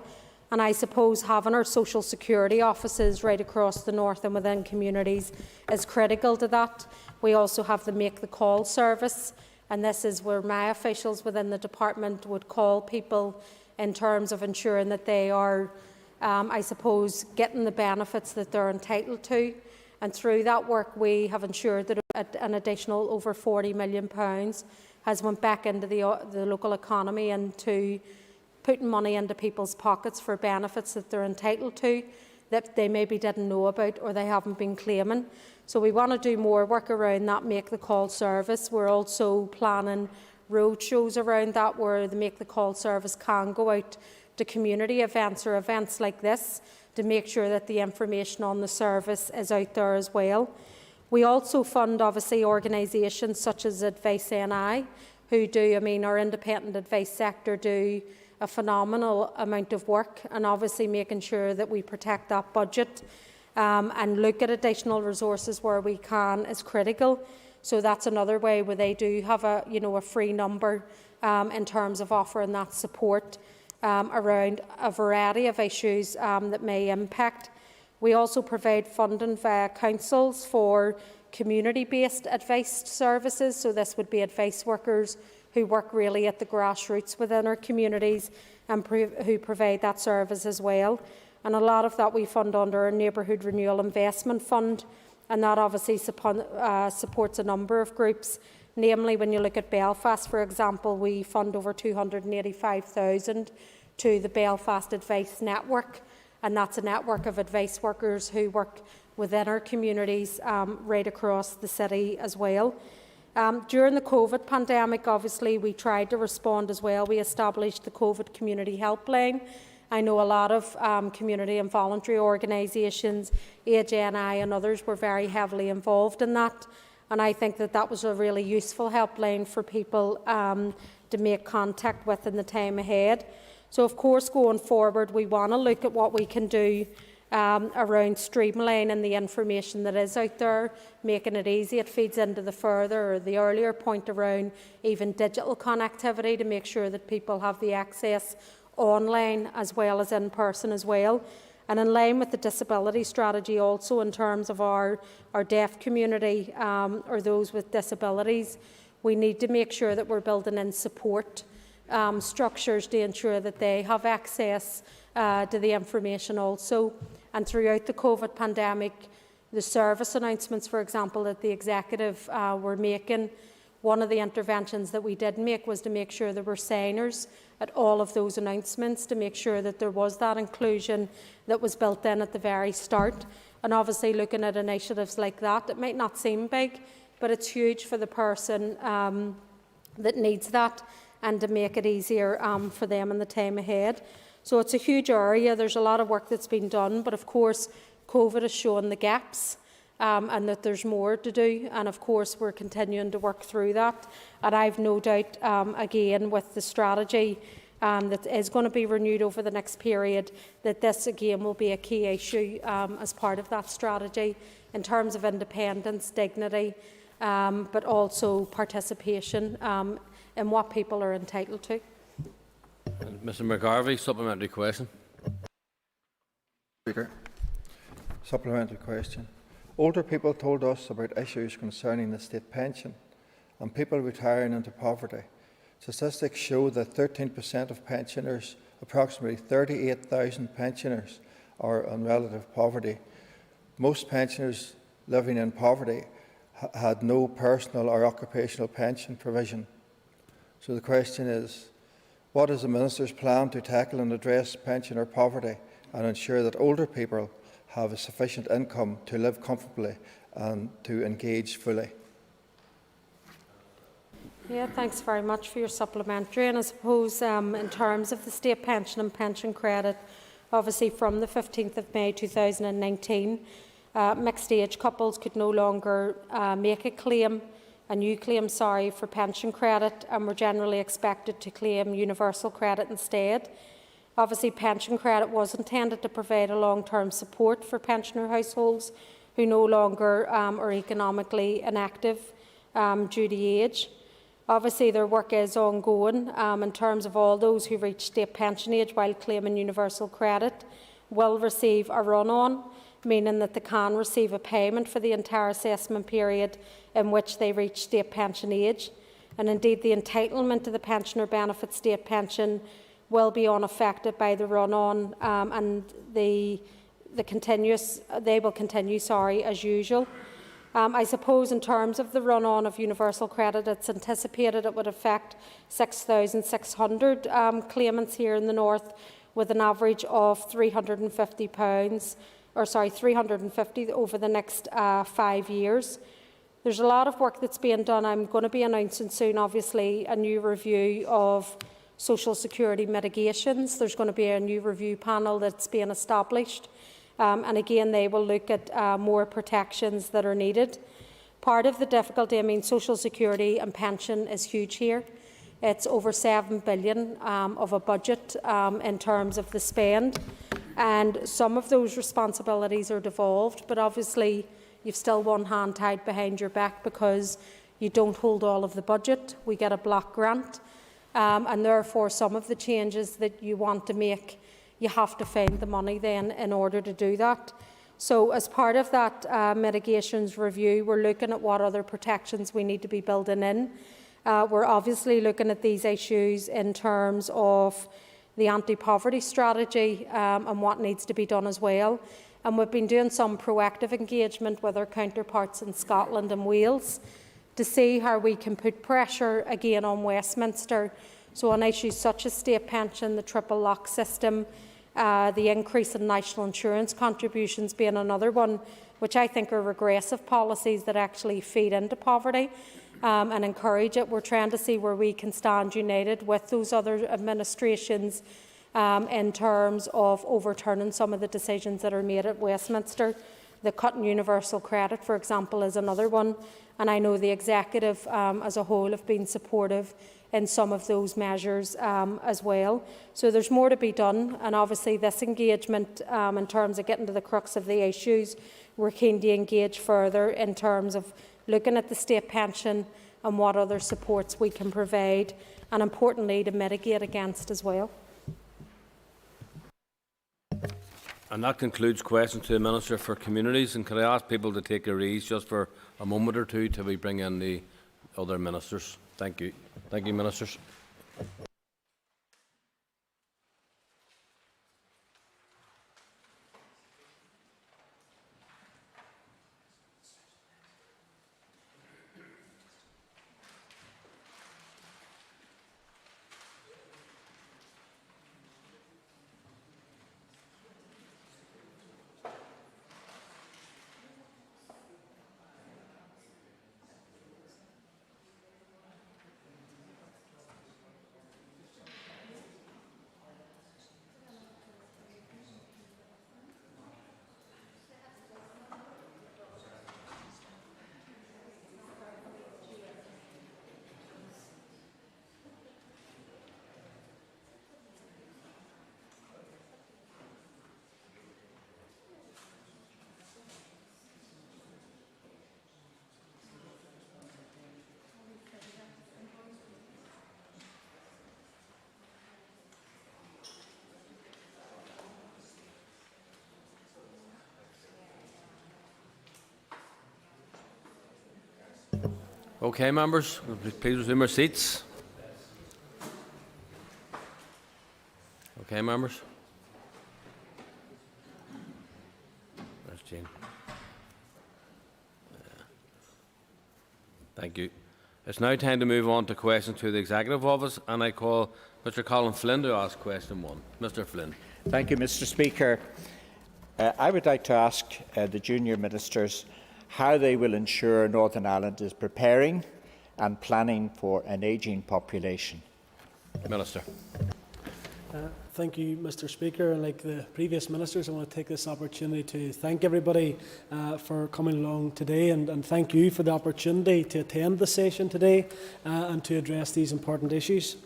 And I suppose having our social security offices right across the north and within communities is critical to that. We also have the Make the Call service and this is where my officials within the department would call people in terms of ensuring that they are, I suppose, getting the benefits that they're entitled to. And through that work, we have ensured that an additional over £40 million has went back into the local economy and to putting money into people's pockets for benefits that they're entitled to, that they maybe didn't know about or they haven't been claiming. So we want to do more work around that Make the Call service. We're also planning roadshows around that where the Make the Call service can go out to community events or events like this to make sure that the information on the service is out there as well. We also fund, obviously, organisations such as AgeNI, who do, our independent advice sector do a phenomenal amount of work, and obviously making sure that we protect that budget and look at additional resources where we can is critical. So that's another way where they do have a free number in terms of offering that support around a variety of issues that may impact. We also provide funding via councils for community-based advice services. So this would be advice workers who work really at the grassroots within our communities and who provide that service as well. And a lot of that we fund under our Neighbourhood Renewal Investment Fund, and that obviously supports a number of groups. Namely, when you look at Belfast, for example, we fund over $285,000 to the Belfast Advice Network, and that's a network of advice workers who work within our communities right across the city as well. During the COVID pandemic, obviously, we tried to respond as well. We established the COVID Community Helpline. I know a lot of community and voluntary organisations, AgeNI and others, were very heavily involved in that. And I think that was a really useful helpline for people to make contact with in the time ahead. So, of course, going forward, we want to look at what we can do around streamlining the information that is out there, making it easy. It feeds into the further or the earlier point around even digital connectivity to make sure that people have the access online as well as in person as well. And in line with the disability strategy also in terms of our deaf community or those with disabilities, we need to make sure that we're building in support structures to ensure that they have access to the information also. And throughout the COVID pandemic, the service announcements, for example, that the executive were making, one of the interventions that we did make was to make sure there were signers at all of those announcements to make sure that there was that inclusion that was built in at the very start. And obviously looking at initiatives like that, it might not seem big, but it's huge for the person that needs that and to make it easier for them in the time ahead. So it's a huge area. There's a lot of work that's been done, but of course COVID has shown the gaps and that there's more to do. And of course we're continuing to work through that. And I've no doubt, again, with the strategy that is going to be renewed over the next period, that this again will be a key issue as part of that strategy in terms of independence, dignity, but also participation in what people are entitled to. Mr McGarvey, supplementary question. Speaker, supplementary question. Older people told us about issues concerning the state pension and people retiring into poverty. Statistics show that 13% of pensioners, approximately 38,000 pensioners, are in relative poverty. Most pensioners living in poverty had no personal or occupational pension provision. So the question is, what is the Minister's plan to tackle and address pensioner poverty and ensure that older people have a sufficient income to live comfortably and to engage fully? Yeah, thanks very much for your supplementary. And I suppose in terms of the state pension and pension credit, obviously from the 15th of May 2019, mixed age couples could no longer make a new claim for pension credit, and were generally expected to claim universal credit instead. Obviously, pension credit was intended to provide a long-term support for pensioner households who no longer are economically inactive due to age. Obviously, their work is ongoing in terms of all those who reach state pension age while claiming universal credit will receive a run-on, meaning that they can receive a payment for the entire assessment period in which they reach state pension age. and indeed the entitlement to the pensioner benefit state pension will be unaffected by the run-on, and they will continue as usual. I suppose in terms of the run-on of universal credit, it's anticipated it would affect 6,600 claimants here in the north, with an average of £350 over the next 5 years. There's a lot of work that's being done. I'm going to be announcing soon, obviously, a new review of social security mitigations. There's going to be a new review panel that's being established. And again, they will look at more protections that are needed. Part of the difficulty, social security and pension is huge here. It's over £7 billion of a budget in terms of the spend. And some of those responsibilities are devolved, but obviously you've still one hand tied behind your back because you don't hold all of the budget. We get a block grant. And therefore, some of the changes that you want to make, you have to find the money then in order to do that. So as part of that mitigations review, we're looking at what other protections we need to be building in. We're obviously looking at these issues in terms of the anti-poverty strategy and what needs to be done as well. And we've been doing some proactive engagement with our counterparts in Scotland and Wales to see how we can put pressure again on Westminster. So on issues such as state pension, the triple lock system, the increase in national insurance contributions being another one, which I think are regressive policies that actually feed into poverty and encourage it. We're trying to see where we can stand united with those other administrations in terms of overturning some of the decisions that are made at Westminster. The cut in universal credit, for example, is another one, and I know the executive as a whole have been supportive in some of those measures as well. So there's more to be done, and obviously this engagement in terms of getting to the crux of the issues, we're keen to engage further in terms of looking at the state pension and what other supports we can provide, and importantly to mitigate against as well. And that concludes questions to the Minister for Communities. And can I ask people to take a ease just for a moment or two till we bring in the other ministers? Thank you. Thank you, Ministers. Okay, members, please resume your seats. Okay, members. There's Jean. Thank you. It's now time to move on to questions to the Executive Office, and I call Mr. Colin Flynn to ask question 1. Mr. Flynn. Thank you, Mr. Speaker. I would like to ask the junior ministers how they will ensure Northern Ireland is preparing and planning for an ageing population. Minister. Thank you, Mr. Speaker. And like the previous ministers, I want to take this opportunity to thank everybody for coming along today, and thank you for the opportunity to attend the session today and to address these important issues.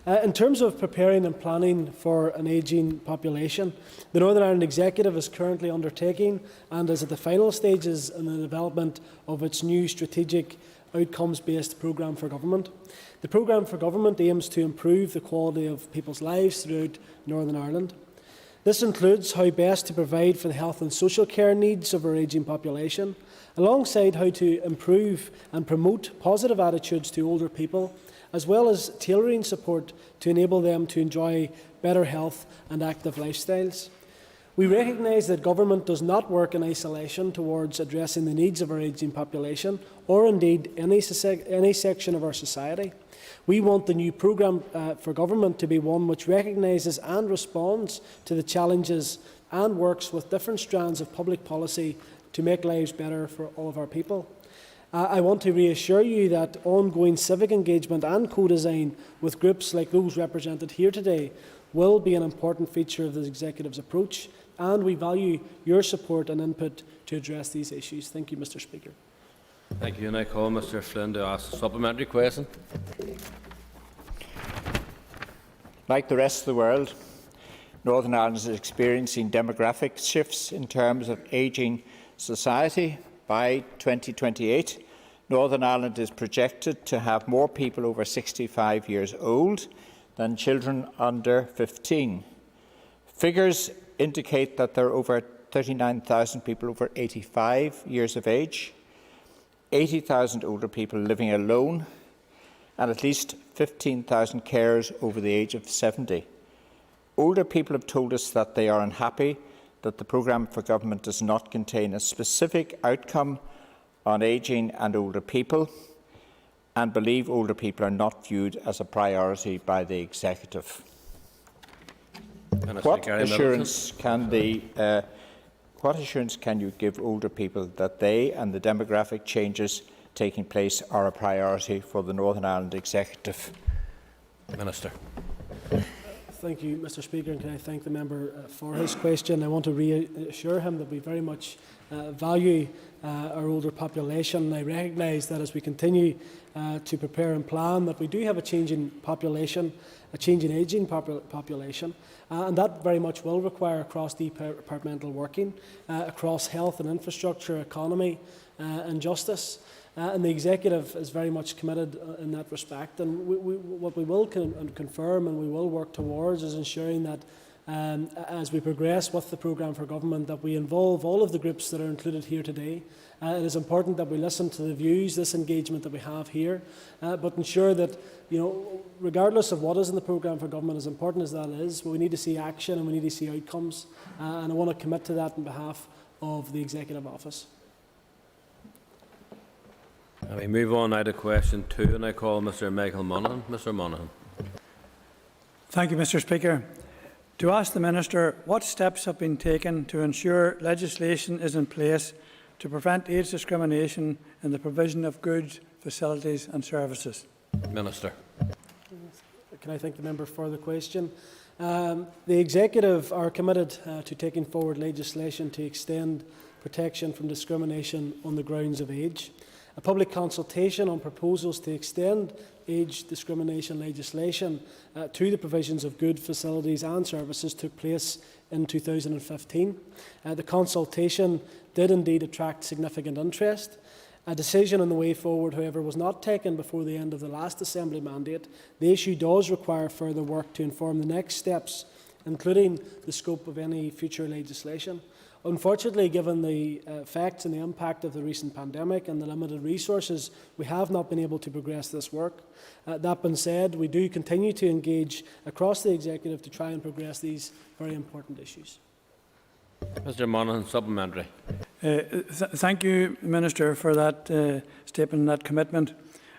In terms of preparing and planning for an ageing population, the Northern Ireland Executive is currently undertaking and is at the final stages in the development of its new strategic outcomes-based programme for government. The programme for government aims to improve the quality of people's lives throughout Northern Ireland. This includes how best to provide for the health and social care needs of our ageing population, alongside how to improve and promote positive attitudes to older people, as well as tailoring support to enable them to enjoy better health and active lifestyles. We recognise that government does not work in isolation towards addressing the needs of our ageing population, or indeed any section of our society. We want the new programme for government to be one which recognises and responds to the challenges and works with different strands of public policy to make lives better for all of our people. I want to reassure you that ongoing civic engagement and co-design with groups like those represented here today will be an important feature of the Executive's approach, and we value your support and input to address these issues. Thank you, Mr. Speaker. Thank you, and I call Mr. Flynn to ask a supplementary question. Like the rest of the world, Northern Ireland is experiencing demographic shifts in terms of ageing society. By 2028, Northern Ireland is projected to have more people over 65 years old than children under 15. Figures indicate that there are over 39,000 people over 85 years of age, 80,000 older people living alone, and at least 15,000 carers over the age of 70. Older people have told us that they are unhappy that the programme for government does not contain a specific outcome on ageing and older people, and believe older people are not viewed as a priority by the Executive. What assurance can you give older people that they and the demographic changes taking place are a priority for the Northern Ireland Executive? Minister. Thank you, Mr. Speaker, and can I thank the member for his question. I want to reassure him that we very much value our older population. I recognise that as we continue to prepare and plan, that we do have a changing population, a changing ageing population, and that very much will require cross-departmental working across health and infrastructure, economy and justice. And the Executive is very much committed in that respect. And what we will confirm and we will work towards is ensuring that as we progress with the programme for government, that we involve all of the groups that are included here today. It is important that we listen to the views, this engagement that we have here, but ensure that, regardless of what is in the programme for government, as important as that is, we need to see action and we need to see outcomes. And I want to commit to that on behalf of the Executive Office. We move on now to question 2, and I call Mr. Michael Monaghan. Mr. Monaghan. Thank you, Mr. Speaker. To ask the Minister what steps have been taken to ensure legislation is in place to prevent age discrimination in the provision of goods, facilities and services. Minister. Can I thank the member for the question? The Executive are committed to taking forward legislation to extend protection from discrimination on the grounds of age. A public consultation on proposals to extend age discrimination legislation to the provisions of goods, facilities and services took place in 2015. The consultation did indeed attract significant interest. A decision on the way forward, however, was not taken before the end of the last Assembly mandate. The issue does require further work to inform the next steps, including the scope of any future legislation. Unfortunately, given the effects and the impact of the recent pandemic and the limited resources, we have not been able to progress this work. That being said, we do continue to engage across the Executive to try and progress these very important issues. Mr. Monaghan, supplementary. Thank you, Minister, for that statement and that commitment.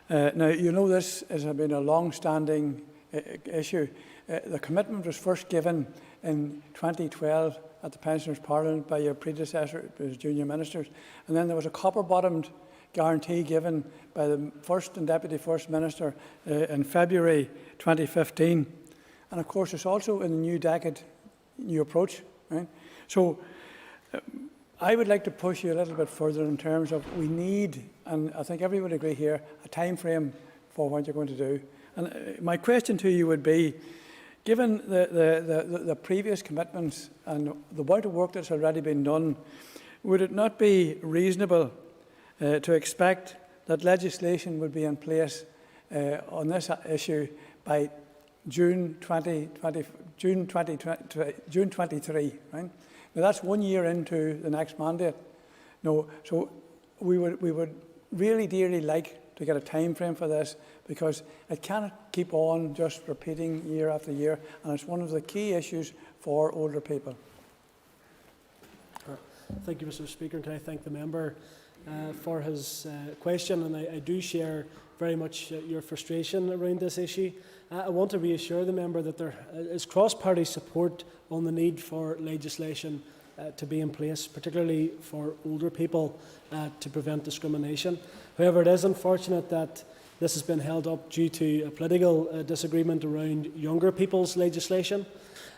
Now, you know this has been a long-standing issue. The commitment was first given in 2012 at the Pensioners Parliament by your predecessor, as junior ministers, and then there was a copper-bottomed guarantee given by the First and Deputy First Minister in February 2015. And of course, it's also in the new decade, new approach. Right? So I would like to push you a little bit further in terms of we need, and I think everyone would agree here, a time frame for what you're going to do. And my question to you would be, given the previous commitments and the amount of work that's already been done, would it not be reasonable to expect that legislation would be in place on this issue by June 23, right? Now that's 1 year into the next mandate. No, so we would really dearly like to get a time frame for this, because it cannot keep on just repeating year after year, and it's one of the key issues for older people. Thank you, Mr. Speaker, and can I thank the member for his question, and I do share very much your frustration around this issue. I want to reassure the member that there is cross-party support on the need for legislation to be in place, particularly for older people, to prevent discrimination. However, it is unfortunate that this has been held up due to a political disagreement around younger people's legislation.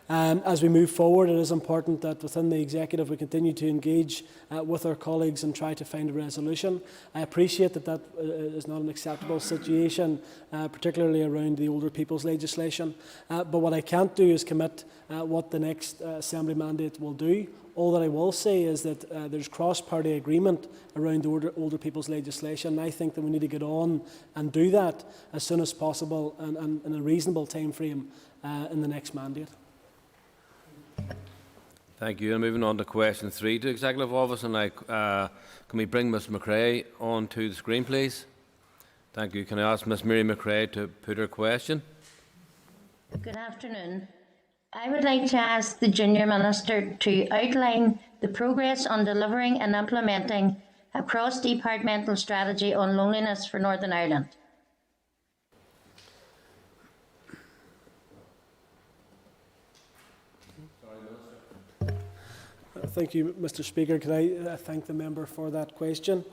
As we move forward, it is important that within the Executive we continue to engage with our colleagues and try to find a resolution. I appreciate that that is not an acceptable situation, particularly around the older people's legislation. But what I can't do is commit what the next Assembly mandate will do. All that I will say is that there's cross-party agreement around the older people's legislation. I think that we need to get on and do that as soon as possible and in a reasonable time frame in the next mandate. Thank you. And moving on to question 3 to Executive Office, and can we bring Ms McRae on to the screen, please? Thank you. Can I ask Ms Mary McRae to put her question? Good afternoon. I would like to ask the Junior Minister to outline the progress on delivering and implementing a cross-departmental strategy on loneliness for Northern Ireland. Thank you, Mr. Speaker. Can I thank the member for that question?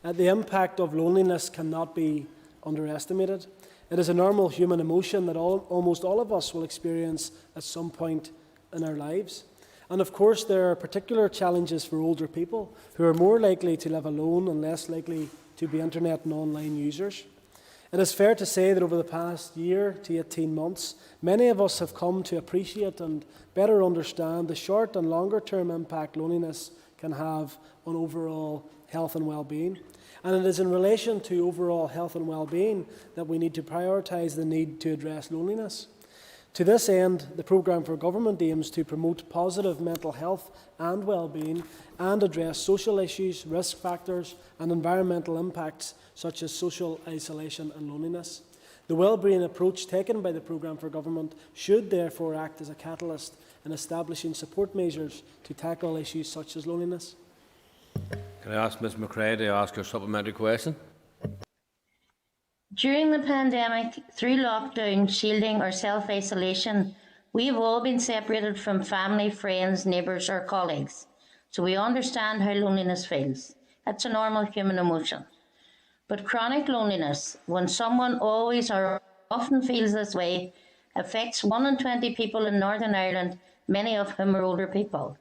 The impact of loneliness cannot be underestimated. It is a normal human emotion that almost all of us will experience at some point in our lives. And of course, there are particular challenges for older people who are more likely to live alone and less likely to be internet and online users. It is fair to say that over the past year to 18 months, many of us have come to appreciate and better understand the short and longer term impact loneliness can have on overall health and well-being. And it is in relation to overall health and well-being that we need to prioritise the need to address loneliness. To this end, the programme for government aims to promote positive mental health and well-being and address social issues, risk factors and environmental impacts such as social isolation and loneliness. The well-being approach taken by the programme for government should therefore act as a catalyst in establishing support measures to tackle issues such as loneliness. Can I ask Ms McRae to ask her supplementary question? During the pandemic, through lockdown, shielding or self-isolation, we have all been separated from family, friends, neighbours or colleagues. So we understand how loneliness feels. It's a normal human emotion. But chronic loneliness, when someone always or often feels this way, affects 1 in 20 people in Northern Ireland, many of whom are older people.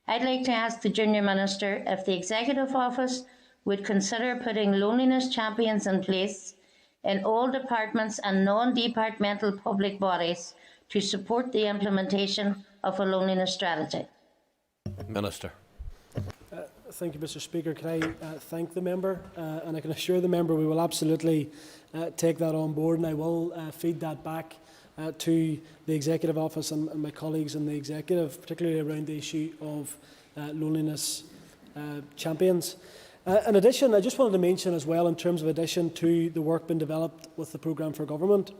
I'd like to ask the Junior Minister if the Executive Office would consider putting loneliness champions in place in all departments and non-departmental public bodies to support the implementation of a loneliness strategy. Minister. Thank you, Mr. Speaker. Can I thank the member? And I can assure the member we will absolutely take that on board, and I will feed that back to the Executive Office and my colleagues in the Executive, particularly around the issue of loneliness champions. In addition, I just wanted to mention as well, in terms of addition to the work being developed with the programme for government,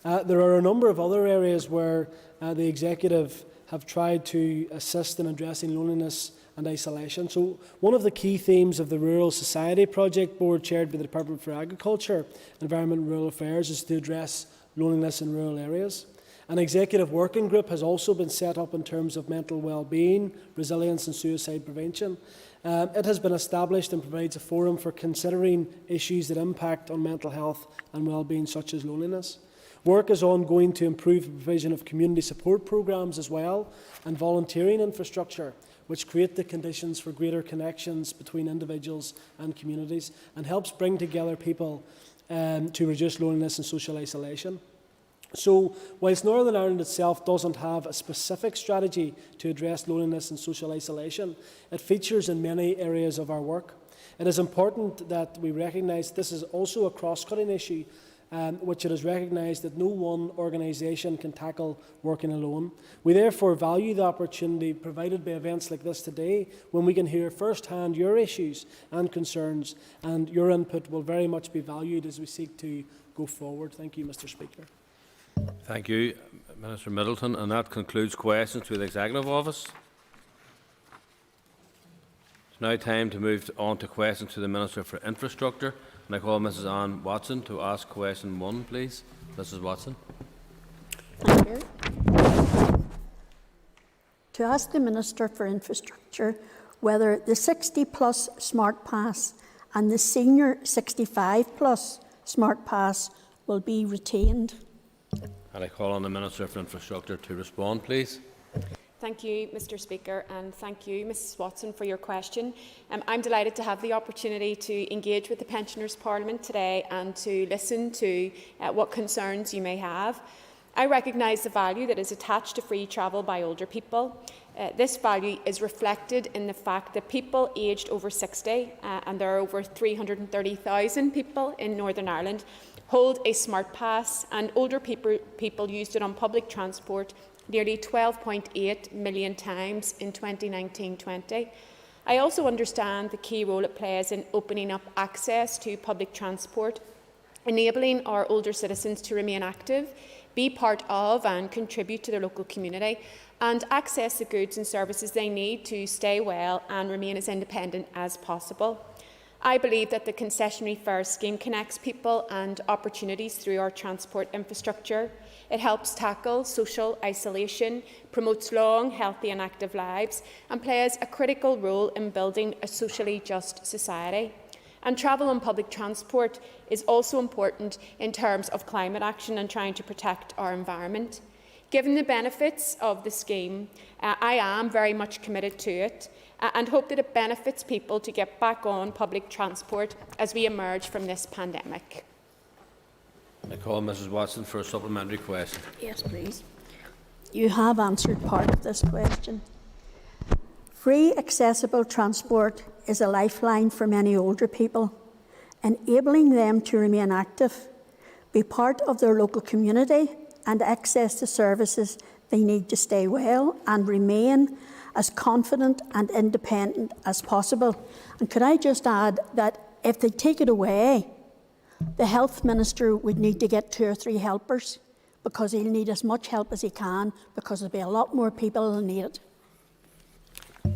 there are a number of other areas where the Executive have tried to assist in addressing loneliness and isolation. So one of the key themes of the Rural Society Project Board, chaired by the Department for Agriculture, Environment and Rural Affairs, is to address loneliness in rural areas. An executive working group has also been set up in terms of mental well-being, resilience and suicide prevention. It has been established and provides a forum for considering issues that impact on mental health and well-being, such as loneliness. Work is ongoing to improve the provision of community support programmes as well, and volunteering infrastructure, which create the conditions for greater connections between individuals and communities and helps bring together people to reduce loneliness and social isolation. So, whilst Northern Ireland itself doesn't have a specific strategy to address loneliness and social isolation, it features in many areas of our work. It is important that we recognise this is also a cross-cutting issue which it has recognised that no one organisation can tackle working alone. We therefore value the opportunity provided by events like this today, when we can hear first-hand your issues and concerns, and your input will very much be valued as we seek to go forward. Thank you, Mr. Speaker. Thank you, Minister Middleton, and that concludes questions to the Executive Office. It's now time to move on to questions to the Minister for Infrastructure, and I call Mrs Anne Watson to ask question 1, please. Mrs Watson. Thank you. To ask the Minister for Infrastructure whether the 60+ Smart Pass and the senior 65+ Smart Pass will be retained. And I call on the Minister for Infrastructure to respond, please. Thank you, Mr. Speaker, and thank you, Mrs Watson, for your question. I'm delighted to have the opportunity to engage with the Pensioners Parliament today and to listen to what concerns you may have. I recognise the value that is attached to free travel by older people. This value is reflected in the fact that people aged over 60, and there are over 330,000 people in Northern Ireland, hold a Smart Pass, and older people used it on public transport nearly 12.8 million times in 2019-20. I also understand the key role it plays in opening up access to public transport, enabling our older citizens to remain active, be part of and contribute to their local community, and access the goods and services they need to stay well and remain as independent as possible. I believe that the concessionary fare scheme connects people and opportunities through our transport infrastructure. It helps tackle social isolation, promotes long, healthy and active lives, and plays a critical role in building a socially just society. And travel on public transport is also important in terms of climate action and trying to protect our environment. Given the benefits of the scheme, I am very much committed to it and hope that it benefits people to get back on public transport as we emerge from this pandemic. I call Mrs Watson for a supplementary question. Yes, please. You have answered part of this question. Free, accessible transport is a lifeline for many older people, enabling them to remain active, be part of their local community, and access the services they need to stay well and remain as confident and independent as possible. And could I just add that if they take it away, the Health Minister would need to get 2 or 3 helpers, because he'll need as much help as he can, because there'll be a lot more people who'll need it.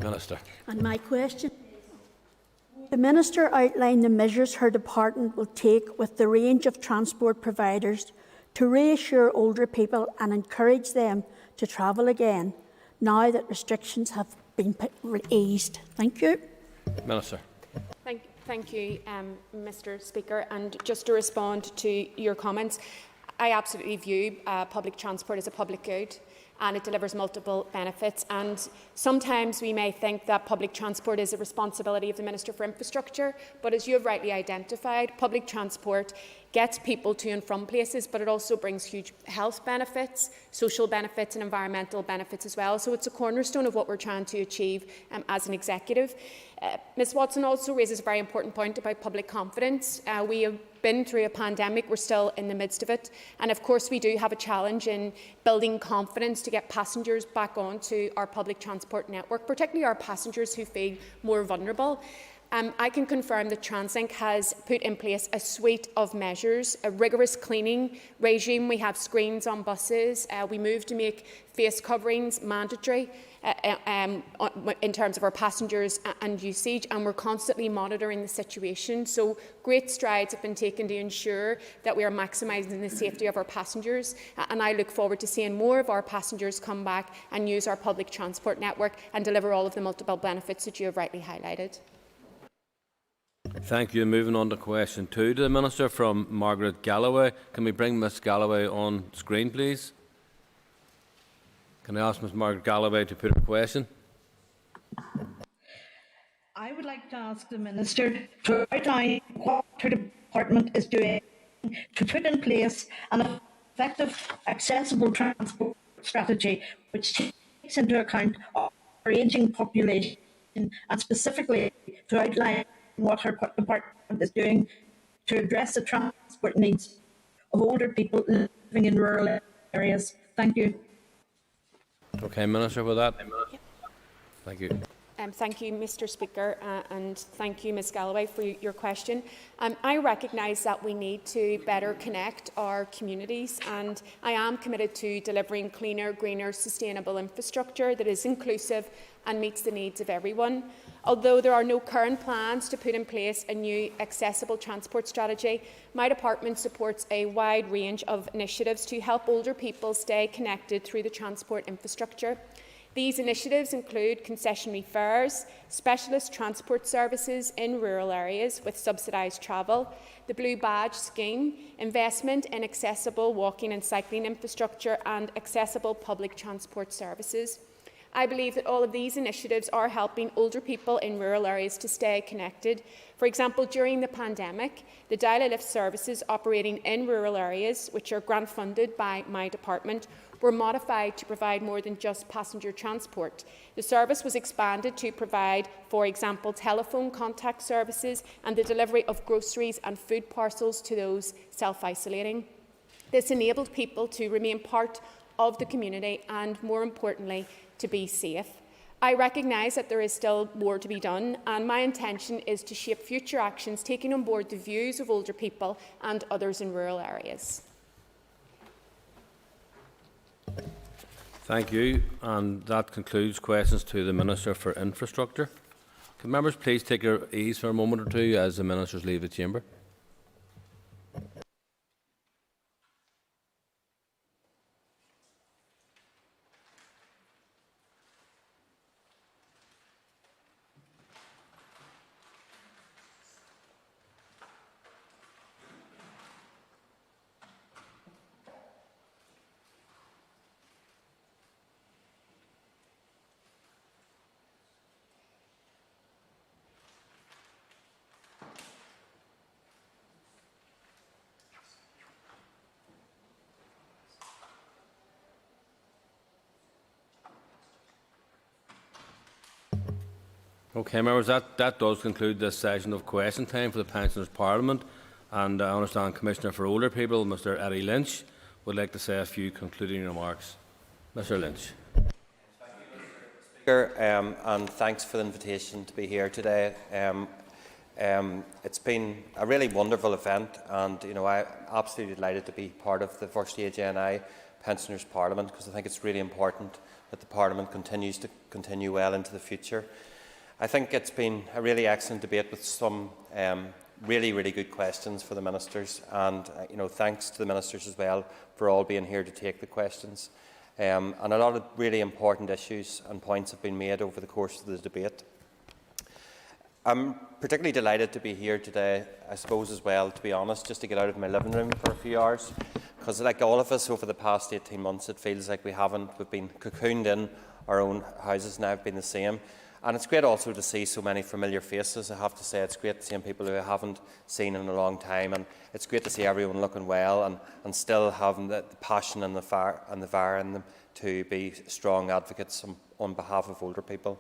Minister. And my question: the Minister outlined the measures her department will take with the range of transport providers to reassure older people and encourage them to travel again, now that restrictions have been eased. Thank you. Minister. Thank you, Mr. Speaker. And just to respond to your comments, I absolutely view public transport as a public good, and it delivers multiple benefits. And sometimes we may think that public transport is a responsibility of the Minister for Infrastructure, but as you have rightly identified, public transport gets people to and from places, but it also brings huge health benefits, social benefits and environmental benefits as well. So it's a cornerstone of what we're trying to achieve as an executive. Ms Watson also raises a very important point about public confidence. We have been through a pandemic, we're still in the midst of it, and of course we do have a challenge in building confidence to get passengers back onto our public transport network, particularly our passengers who feel more vulnerable. I can confirm that TransLink has put in place a suite of measures, a rigorous cleaning regime. We have screens on buses. We moved to make face coverings mandatory in terms of our passengers and usage, and we're constantly monitoring the situation. So great strides have been taken to ensure that we are maximising the safety of our passengers, and I look forward to seeing more of our passengers come back and use our public transport network and deliver all of the multiple benefits that you have rightly highlighted. Thank you. Moving on to question 2 to the Minister from Margaret Galloway. Can we bring Ms Galloway on screen, please? Can I ask Ms Margaret Galloway to put her question? I would like to ask the Minister to outline what her department is doing to put in place an effective, accessible transport strategy which takes into account our ageing population, and specifically to outline what her department is doing to address the transport needs of older people living in rural areas. Thank you. Okay, Minister, with that. Thank you. Thank you, Mr Speaker, and thank you, Ms Galloway, for your question. I recognise that we need to better connect our communities, and I am committed to delivering cleaner, greener, sustainable infrastructure that is inclusive and meets the needs of everyone. Although there are no current plans to put in place a new accessible transport strategy, my department supports a wide range of initiatives to help older people stay connected through the transport infrastructure. These initiatives include concessionary fares, specialist transport services in rural areas with subsidised travel, the Blue Badge scheme, investment in accessible walking and cycling infrastructure and accessible public transport services. I believe that all of these initiatives are helping older people in rural areas to stay connected. For example, during the pandemic, the dial-a-lift services operating in rural areas, which are grant funded by my department, were modified to provide more than just passenger transport. The service was expanded to provide, for example, telephone contact services and the delivery of groceries and food parcels to those self-isolating. This enabled people to remain part of the community and, more importantly, to be safe. I recognise that there is still more to be done, and my intention is to shape future actions taking on board the views of older people and others in rural areas. Thank you, and that concludes questions to the Minister for Infrastructure. Can members please take your ease for a moment or two as the ministers leave the chamber? Okay, members, that does conclude this session of question time for the Pensioners Parliament. And I understand Commissioner for Older People, Mr Eddie Lynch, would like to say a few concluding remarks. Mr Lynch. Speaker, and thanks for the invitation to be here today. It's been a really wonderful event, and I'm absolutely delighted to be part of the first AgeNI Pensioners Parliament, because I think it's really important that the Parliament continues to continue well into the future. I think it's been a really excellent debate with some really good questions for the ministers, and thanks to the ministers as well for all being here to take the questions. And a lot of really important issues and points have been made over the course of the debate. I'm particularly delighted to be here today, I suppose as well, to be honest, just to get out of my living room for a few hours, because like all of us over the past 18 months, it feels like we've been cocooned in our own houses now, have been the same. And it's great also to see so many familiar faces. I have to say, it's great seeing people who I haven't seen in a long time, and it's great to see everyone looking well and still having the passion and the fire in them to be strong advocates on behalf of older people.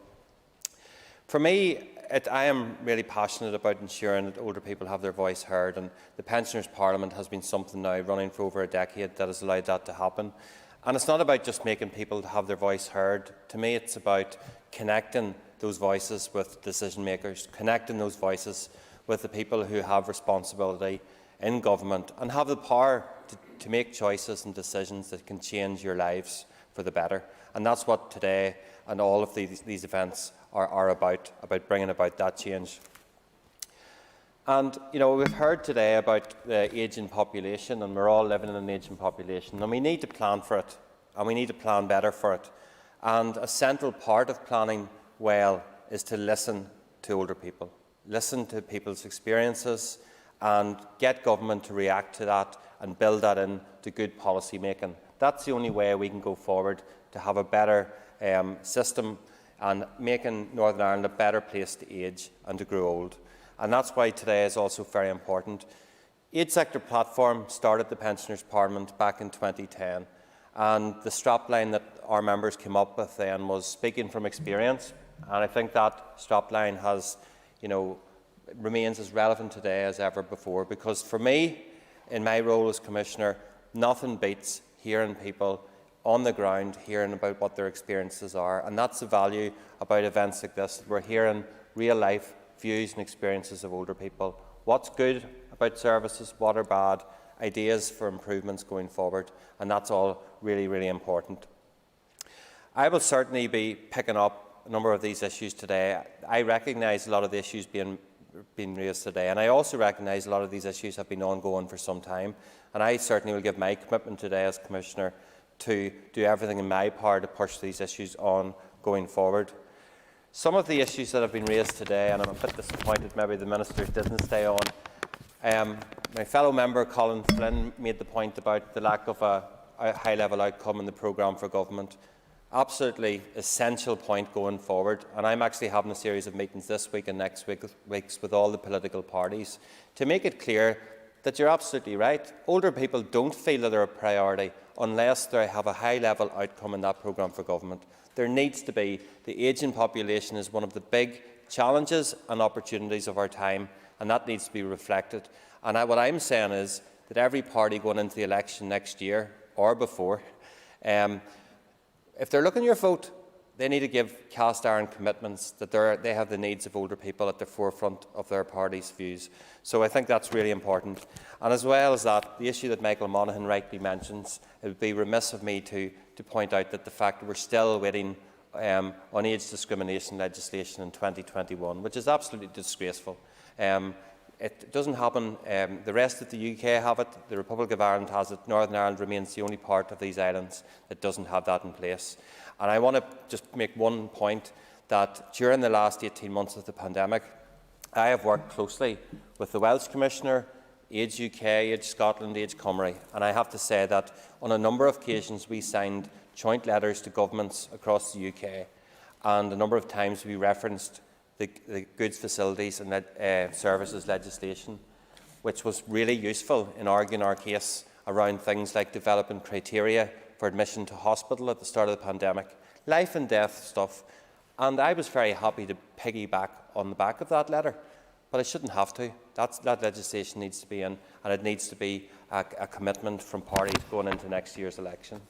For me, I am really passionate about ensuring that older people have their voice heard, and the Pensioners Parliament has been something now running for over a decade that has allowed that to happen. And it's not about just making people have their voice heard. To me, it's about connecting those voices with decision makers, connecting those voices with the people who have responsibility in government and have the power to make choices and decisions that can change your lives for the better. And that's what today and all of these events are about bringing about that change. And we've heard today about the ageing population, and we're all living in an ageing population, and we need to plan for it, and we need to plan better for it. And a central part of planning well is to listen to older people, listen to people's experiences, and get government to react to that and build that into good policy making. That's the only way we can go forward to have a better system and making Northern Ireland a better place to age and to grow old. And that's why today is also very important. Age Sector Platform started the Pensioners Parliament back in 2010, and the strapline that our members came up with then was speaking from experience. And I think that strapline has, remains as relevant today as ever before, because for me, in my role as Commissioner, nothing beats hearing people on the ground, hearing about what their experiences are. And that's the value about events like this. We're hearing real-life views and experiences of older people. What's good about services, what are bad, ideas for improvements going forward, and that's all really, really important. I will certainly be picking up a number of these issues today. I recognise a lot of the issues being raised today, and I also recognise a lot of these issues have been ongoing for some time, and I certainly will give my commitment today as Commissioner to do everything in my power to push these issues on going forward. Some of the issues that have been raised today, and I'm a bit disappointed maybe the ministers didn't stay on. My fellow member Colin Flynn made the point about the lack of a high-level outcome in the programme for government. Absolutely essential point going forward, and I'm actually having a series of meetings this week and next week with all the political parties to make it clear that you're absolutely right. Older people don't feel that they're a priority unless they have a high-level outcome in that programme for government. There needs to be. The ageing population is one of the big challenges and opportunities of our time, and that needs to be reflected. And what I'm saying is that every party going into the election next year or before, if they're looking at your vote, they need to give cast-iron commitments that they have the needs of older people at the forefront of their party's views. So I think that's really important. And as well as that, the issue that Michael Monaghan rightly mentions, it would be remiss of me to point out that the fact that we're still waiting on age discrimination legislation in 2021, which is absolutely disgraceful. It doesn't happen. The rest of the UK have it, the Republic of Ireland has it, Northern Ireland remains the only part of these islands that doesn't have that in place. And I want to just make one point, that during the last 18 months of the pandemic, I have worked closely with the Welsh Commissioner, Age UK, Age Scotland, Age Cymru, and I have to say that on a number of occasions we signed joint letters to governments across the UK, and a number of times we referenced the goods, facilities and services legislation, which was really useful in arguing our case around things like developing criteria for admission to hospital at the start of the pandemic, life and death stuff, and I was very happy to piggyback on the back of that letter, but I shouldn't have to. That legislation needs to be in, and it needs to be a commitment from parties going into next year's election.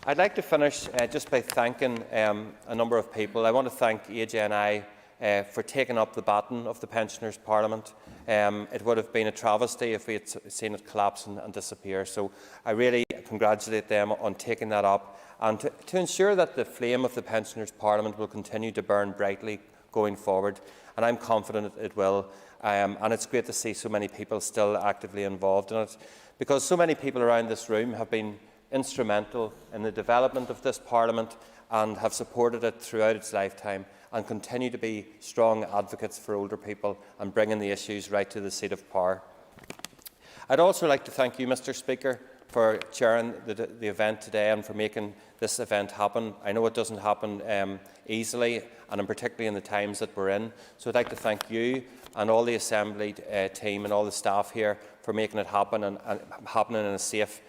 I'd like to finish just by thanking a number of people. I want to thank AgeNI for taking up the baton of the Pensioners' Parliament. It would have been a travesty if we had seen it collapse and disappear. So I really congratulate them on taking that up, and to ensure that the flame of the Pensioners' Parliament will continue to burn brightly going forward. And I'm confident it will. And it's great to see so many people still actively involved in it, because so many people around this room have been instrumental in the development of this Parliament and have supported it throughout its lifetime, and continue to be strong advocates for older people and bringing the issues right to the seat of power. I'd also like to thank you, Mr. Speaker, for chairing the event today and for making this event happen. I know it doesn't happen easily, and particularly in the times that we're in. So I'd like to thank you and all the Assembly team and all the staff here for making it happen and happening in a safe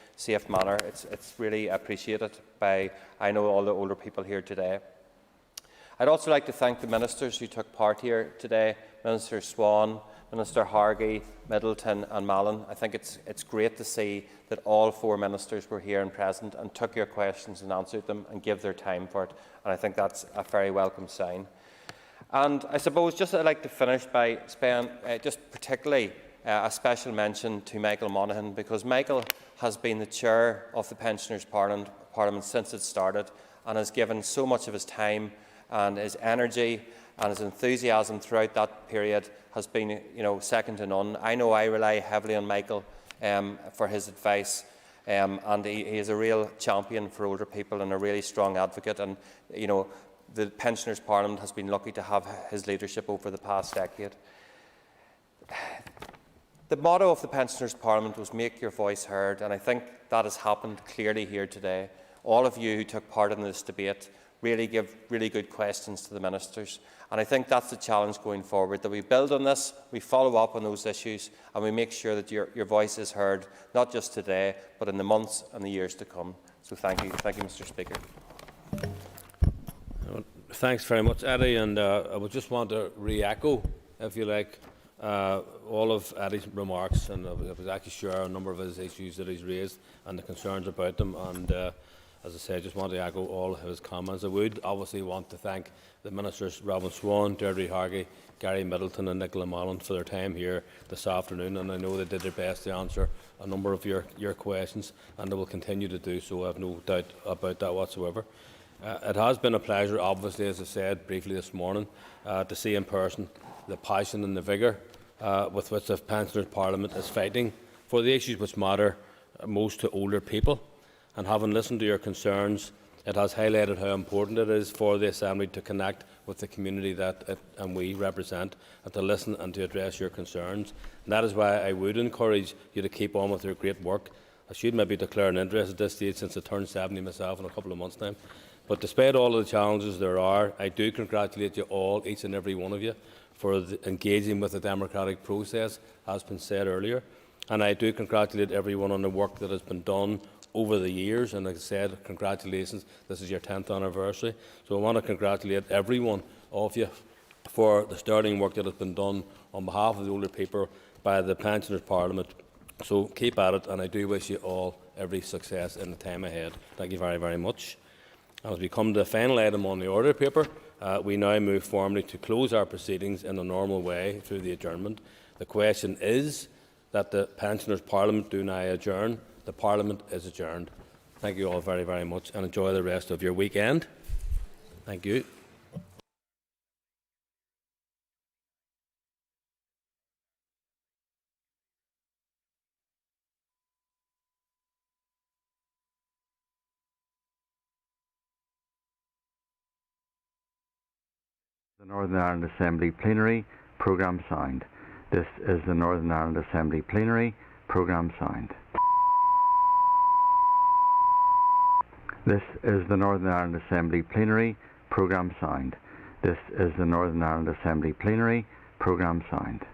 manner. It's really appreciated by, I know, all the older people here today. I'd also like to thank the ministers who took part here today, Minister Swan, Minister Hargey, Middleton and Mallon. I think it's great to see that all four ministers were here and present and took your questions and answered them and gave their time for it, and I think that's a very welcome sign. And I suppose just I'd like to finish by paying just particularly a special mention to Michael Monaghan, because Michael has been the chair of the Pensioners' Parliament since it started and has given so much of his time and his energy and his enthusiasm throughout that period has been, second to none. I know I rely heavily on Michael for his advice, and he is a real champion for older people and a really strong advocate. And the Pensioners' Parliament has been lucky to have his leadership over the past decade. The motto of the Pensioners' Parliament was "Make your voice heard," and I think that has happened clearly here today. All of you who took part in this debate really give really good questions to the ministers, and I think that's the challenge going forward, that we build on this, we follow up on those issues, and we make sure that your voice is heard, not just today, but in the months and the years to come. So thank you, Mr. Speaker. Thanks very much, Eddie, and I would just want to re-echo, if you like, all of Eddie's remarks, and I was actually share a number of his issues that he's raised and the concerns about them. And as I say, I just want to echo all his comments. I would obviously want to thank the Ministers Robin Swan, Deirdre Hargey, Gary Middleton and Nicola Mullen for their time here this afternoon, and I know they did their best to answer a number of your questions, and they will continue to do so. I have no doubt about that whatsoever. It has been a pleasure, obviously, as I said briefly this morning, to see in person the passion and the vigour with which the Pensioners Parliament is fighting for the issues which matter most to older people. And having listened to your concerns, it has highlighted how important it is for the Assembly to connect with the community that it and we represent, and to listen and to address your concerns. And that is why I would encourage you to keep on with your great work. I should maybe declare an interest at this stage, since I turn 70 myself in a couple of months' time. But despite all of the challenges there are, I do congratulate you all, each and every one of you, for engaging with the democratic process, as has been said earlier. And I do congratulate everyone on the work that has been done over the years. And as I said, congratulations, this is your 10th anniversary. So I want to congratulate every one of you for the sterling work that has been done on behalf of the older people by the Pensioners Parliament. So keep at it, and I do wish you all every success in the time ahead. Thank you very, very much. As we come to the final item on the order paper, we now move formally to close our proceedings in a normal way through the adjournment. The question is that the Pensioners Parliament do now adjourn. The Parliament is adjourned. Thank you all very, very much, and enjoy the rest of your weekend. Thank you. The Northern Ireland Assembly Plenary Programme signed. This is the Northern Ireland Assembly Plenary Programme signed. This is the Northern Ireland Assembly Plenary Programme signed. This is the Northern Ireland Assembly Plenary Programme signed.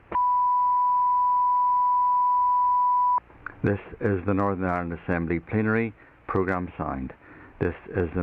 This is the Northern Ireland Assembly Plenary Programme signed. This is the